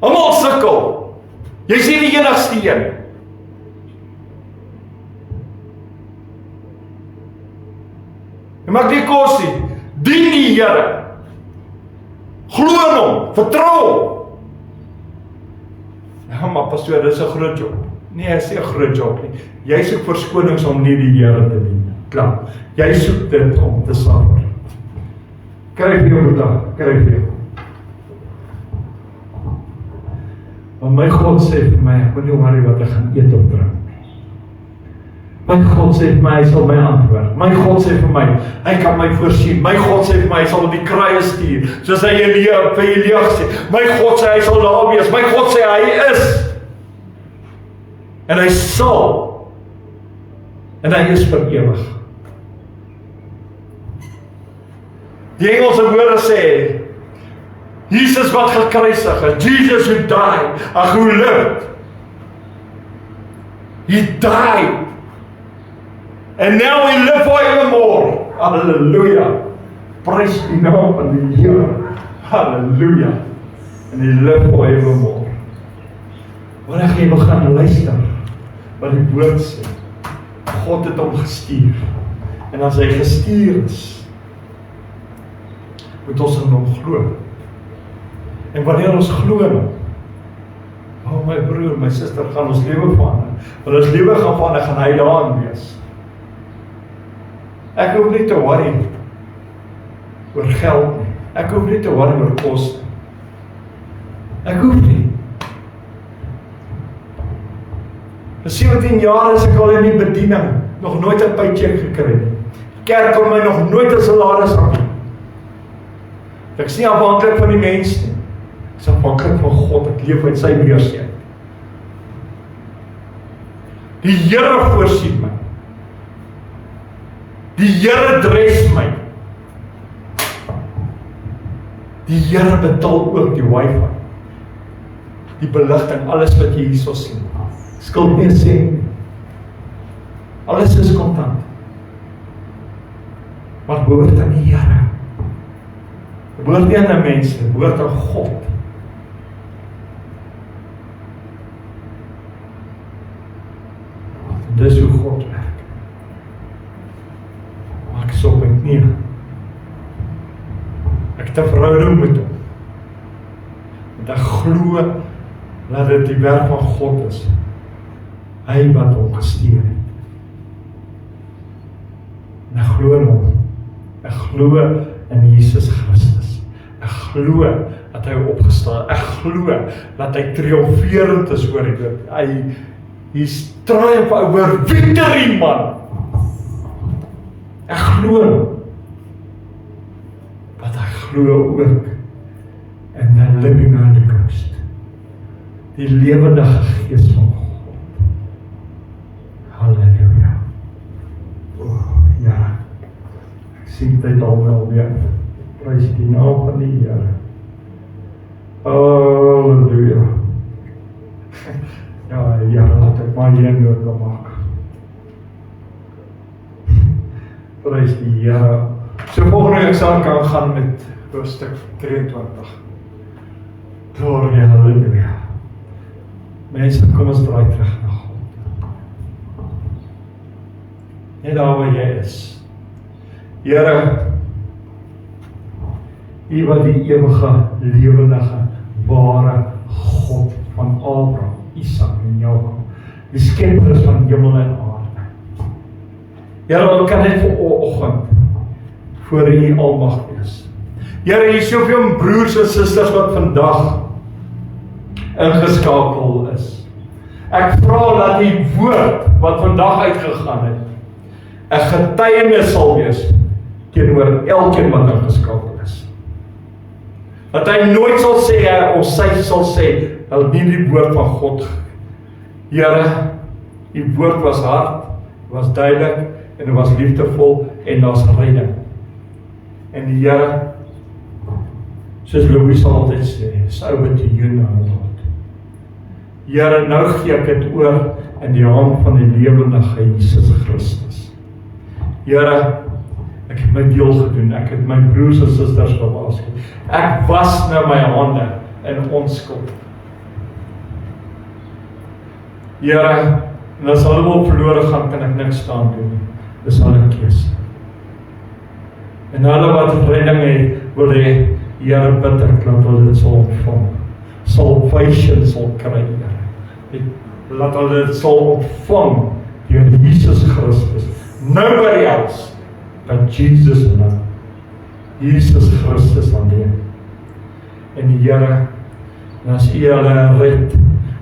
Almal sukkel. Jy is nie die enigste een. Jy maak nie kos nie. Dien die Here. Glo in hom, vertrou hom. Ja, maar pastoor, dit is 'n groot job. Nee, dit is nie 'n groot job nie. Jy soek verskonings om nie die Here te dien. Klaar. Jy soek dit om te suffer. Kry vir jou vandag, kry vir jou. Want my God sê vir my, ek moet nie worry wat ek gaan eet of drink nie. My God sê vir my, hy sal my antwoord. My God sê vir my, hy kan my voorsien. My God sê vir my, hy sal die kraaie stuur, soos hy vir Elia sê. My God sê, hy sal daar wees. My God sê, hy is. En hy sal. En hy is vir ewig. Die Engelse woorde sê, Jesus wat gekruisig is, Jesus who died, and who lived. He died. And now we live forevermore. Hallelujah. Prys die naam van die Here. Hallelujah. And he live forevermore. Wanneer jy begin luister wat die woord sê, God het hom gestuur. En as hy gestuur is, moet ons in hom glo. En wanneer ons glo in hom, oh my broer, my suster, gaan ons lewe verander. Want ons lewe gaan verander, gaan hy daarin wees. Ek hoef nie te worry oor geld nie. Ek hoef nie te worry oor kos nie. Ek hoef nie. Vir 17 jaar is ek al in die bediening, nog nooit 'n paycheck gekry nie. Kerk kon my nog nooit 'n salaris aan. Ek is nie afhanklik van die mens nie. Ek is afhanklik van God, ek leef uit sy beursie. Die Here voorsien my. Die Here dres my. Die Here betaal ook die wifi. Die beligting, alles wat jy hierso sien. Skuld nie sê. Alles is kontant. Maar behoort aan die Here. Behoort nie aan mense, behoort aan God. Dis hoe God werk. Maar ek is op my knie. Ek het 'n verhouding met hom. Want ek glo dat dit die werk van God is. Hy wat hom gestuur het. En ek glo in hom. Ek glo in Jesus Christus. Ek glo dat hy opgestaan. Ek glo dat hy triomferend is oor die dood. Hy's triumph over victory, man. Ek glo. Wat ek glo ook in the living Holy Ghost. Die lewendige gees van God. Halleluja. Ja. Ek sien dit al wel weer. Prys die naam van die Here. Halleluja. Ja, laat ek maar hier nood maak. Prys die Here. So volgende week sal ek aangaan met hoofstuk 23. Gloria, halleluja. Mense, kom ons draai terug na God. Net daar waar jy is. Here, U wat die ewige, lewendige, ware God van Abraham, Isak en Jakob, die skepper is van hemel en aarde. Here, wat kan net vir oggend voor U almag wees. Here, hier is soveel broers en susters wat vandag ingeskakel is. Ek vra dat die woord wat vandag uitgegaan het, 'n getuienis sal wees teenoor elkeen wat ingeskakel is. Dat hy nooit sal sê, of sy sal sê, dat nie die woord van God. Here, die woord was hard, was duidelik, en dit was liefdevol, en daar's redding. En die Here, soos Louis sal altyd sê, is over to you now, Lord. Here, nou gee ek dit oor in die hand van die lewendige Jesus Christus. Here, ek het my deel gedoen, ek het my broers en susters gewaarsku. Ek was nou my hande in onskuld. Here, en as allemaal verlore gaan, kan ek niks staan doen nie. Dis al 'n keuse. En hulle wat redding het, wil hê, Here bid ek dat hulle dit sal ontvang. Salvation sal kry, Here. Laat hulle dit sal ontvang deur Jesus Christus. Nobody else but Jesus alone. Jesus Christus alleen. En die Here, en as U hulle red,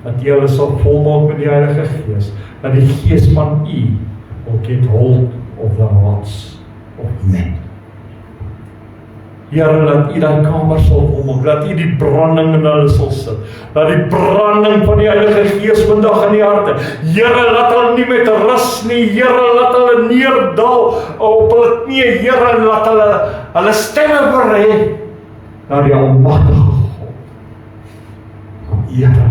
dat U hulle sal volmaak met die Heilige Gees, dat die Gees van U will get hold of the hearts of men. Here, dat U die kamer sal volmaak, dat U die branding in hulle sal sit, dat die branding van die Heilige Gees vandag in die harte, Here, laat hulle nie met rus nie, Here, laat hulle neerdal op hulle knie, Here, en laat hulle stemme verhef na die almagtige God. Here,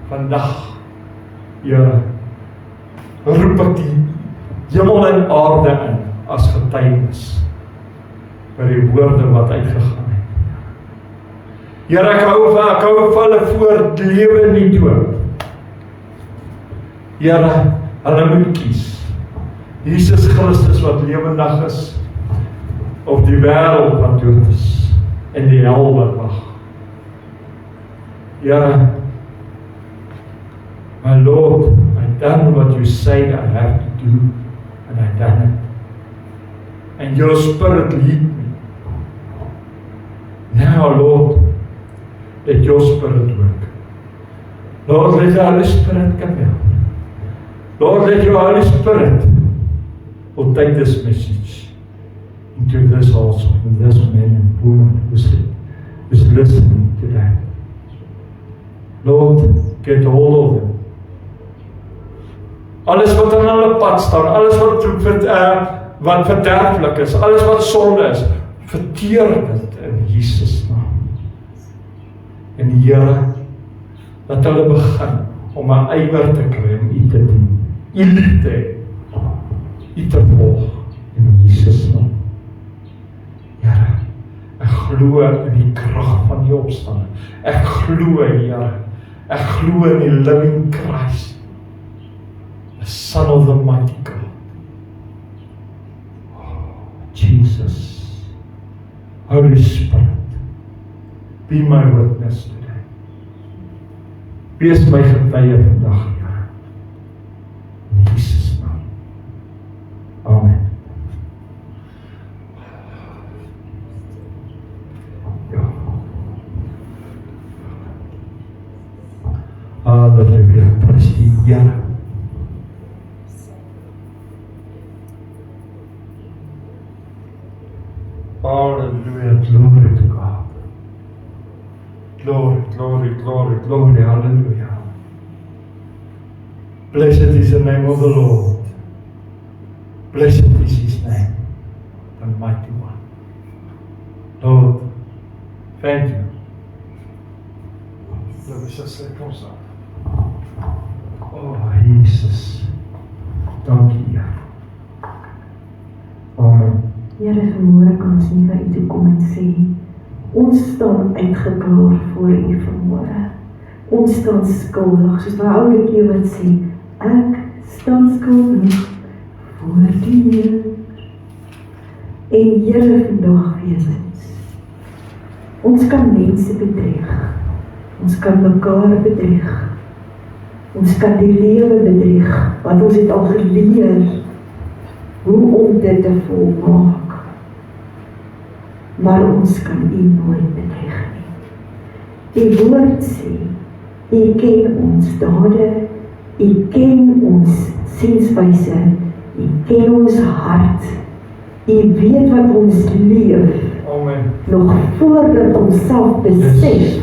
vandag, Here, roep ek die hemel en aarde in as getuienis vir die woorde wat uitgegaan het. Here, ek hou vir hulle voor lewe en die dood. Here, hulle moet kies. Jesus Christus wat lewendig is, of die wêreld wat dood is, en die hel wat wag. Here, my Lord, I done what you say I have to do, and I done it. And your Spirit lead me. Now, Lord, let your Spirit work. Lord, let your Holy Spirit come down. Lord, let your Holy Spirit will take this message into this house, and this man and woman who's listening today. Lord, get hold of them. Alles wat aan hulle pad staan, alles wat verderflik is, alles wat sonde is, verteer dit in Jesus naam. En die Here, dat hulle begin om 'n ywer te kry om U te dien, U lief te hê, U te volg in Jesus naam. Here, ek glo in die krag van die opstanding. Ek glo, Here, ek glo in die living Christ, the Son of the mighty God. Oh, Jesus, Holy Spirit, be my witness today. Wees my getuie vandag, Here. In Jesus naam. Amen. Ja. Halleluja, prys die Here. Hallelujah, glory to God. Glory, glory, glory, glory, hallelujah. Blessed is the name of the Lord. Blessed is His name, the mighty one. Lord, thank you. Let me just say, kom staan. Oh, Jesus. Dank U, Heer. Amen. Here, vanmôre kan ons nie na U toe kom en sê, ons staan uitgeklaar voor U vanmôre. Ons staan skuldig, soos daai ou liedjie wat sê, ek staan skuldig voor die Here. En Here, vandag weet ons kan mense bedrieg, ons kan mekaar bedrieg, ons kan die lewe bedrieg, want ons het al geleer hoe om dit te volmaak. Maar ons kan U nooit bedrieg nie. U woord sê, U ken ons dade, U ken ons sienswyse, U ken ons hart, U weet wat ons leef, Amen. nog voordat ons self besef,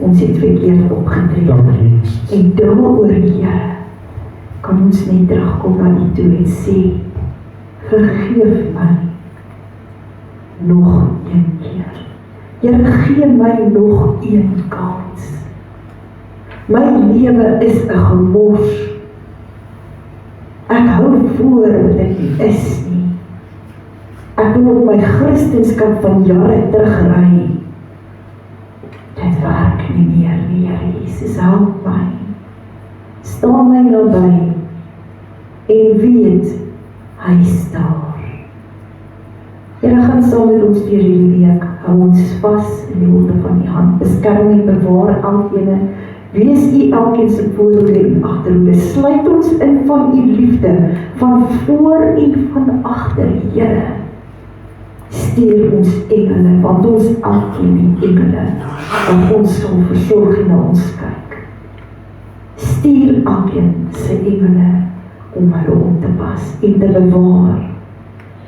ons het verkeerd opgetree. Dankie, Jesus. En daaroor, Here, kan ons net terugkom na U toe en sê, vergeef my nog een keer. Here, gee my nog een kans. My lewe is 'n gemors. Ek hou voor wat ek nie is nie. Ek wil op my Christenskap van jare terugry. Dit werk nie meer nie, Here Jesus, help my. Staan my naby en weet, hy is daar. Here, gaan saam met ons deur hierdie week, hou ons vas in die holde van U hand, beskerm en bewaar elkeen, wees U elkeen se voorhoede en agterhoede, sluit ons in van U liefde, van voor en van agter, Here. Stuur ons engele, want ons elkeen die engele, wat ons sal versorg en na ons kyk. Stuur elkeen se engele, om hulle op te pas en te bewaar.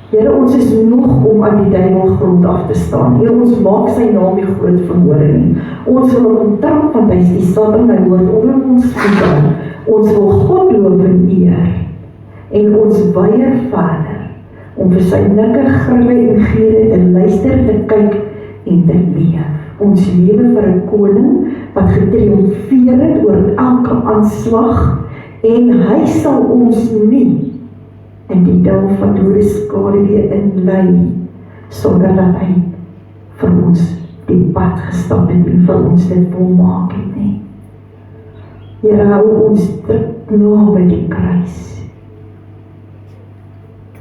Here, ons is nog om aan die duiwel grond af te staan. Here, ons maak sy naam nie groot verhoor nie. Ons wil hom trap, want hy is die Satan, my woord onder ons voete. Ons wil God loof en eer, en ons weier verder, om vir sy nikke, grille en gere te luister, te kyk en te leef. Ons lewe vir 'n koning, wat getriomfeer het oor elke aanslag, en hy sal ons nie in die dal van dode skaduwee inlei, sonder dat hy vir ons die pad gestap het en vir ons dit volmaak het nie. Here, hou ons naby die kruis.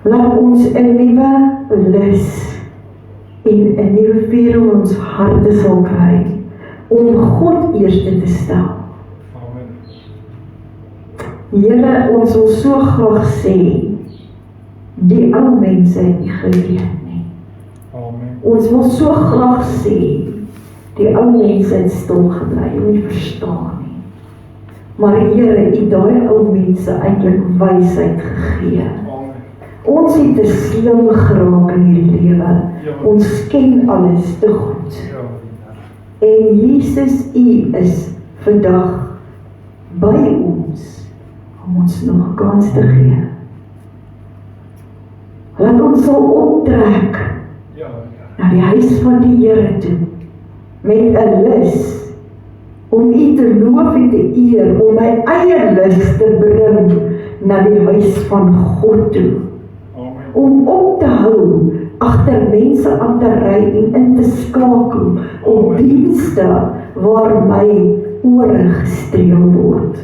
Laat ons 'n nuwe lus en 'n nuwe vuur in ons harte sal kry, om God eerste te stel. Here, ons wil so graag sê, die ou mense het nie geweet nie. Amen. Ons wil so graag sê, die ou mense het stil gebly, en nie verstaan nie. Maar Here, U daai ou mense eintlik wysheid gegee. Ons het te slim geraak in hierdie lewe. Ons ken alles te goed. En Jesus, U is vandag by ons, om ons nog 'n kans te gee. Laat ons sal optrek na die huis van die Here toe, met 'n lus om U te loof en te eer, om my eie lus te bring na die huis van God toe. Om op te hou, agter mense aan te ry en in te skakel, op dienste waar my ore gestreel word,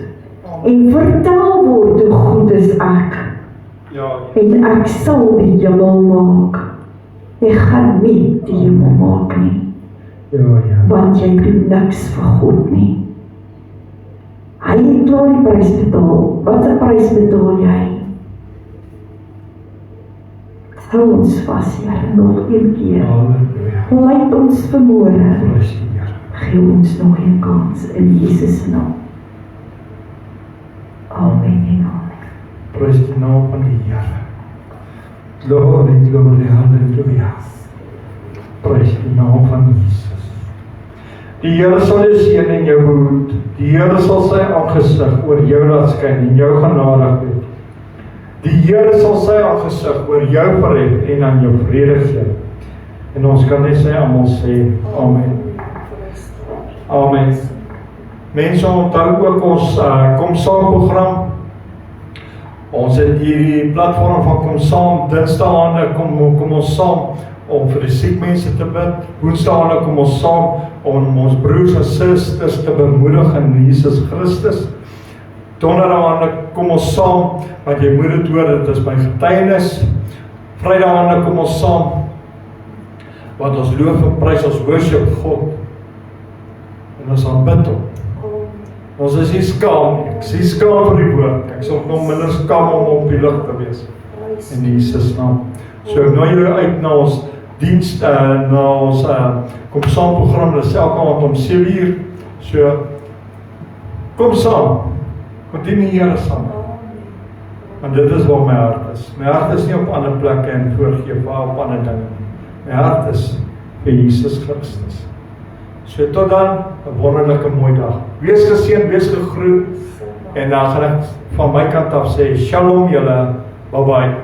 en vertel word hoe goed is ek, en ek sal die hemel maak. Jy gaan nie die hemel maak nie, want jy doen niks vir God nie. Hy het klaar die prys betaal. Wat 'n prys betaal jy? Hou ons vas, Here, nog een keer. Leid ons vermoere. Gee ons nog een kans in Jesus naam. Amen en amen. Prys die naam van die Here. Glorie, glorie, halleluja. Prys die naam van Jesus. Die Here sal jou seën en jou behoed. Die Here sal sy aangesig oor jou laat skyn en jou genadig wees. Die Here sal sy aangesig oor jou verhef en aan jou vrede gee. En ons kan net almal sê, amen. Amen. Mense, onthou ook ons kom saam program. Ons het hierdie platform van kom saam, dinsdae kom ons saam om vir die siek mense te bid, woensdae kom ons saam om ons broers en susters te bemoedig in Jesus Christus. Donderdae kom ons saam, want jy moet dit hoor, dit is my getuienis. Vrydae kom ons saam, want ons loof en prys, ons worship God, en ons aanbid hom. Ons is nie skaam nie, ek is nie skaam vir die woord, ek is ook nog minder skaam om op die lig te wees, in Jesus naam. So ek nooi julle uit na ons diens, na ons kom saam program, dit is elke aand om 7:00, so kom saam, continue Here saam. Want dit is waar my hart is. My hart is nie op ander plekke en voorgeef op ander dinge nie. My hart is vir Jesus Christus. So tot dan, 'n wonderlike mooi dag. Wees geseën, wees gegroet, en dan gaan ek van my kant af sê, shalom julle, bye bye.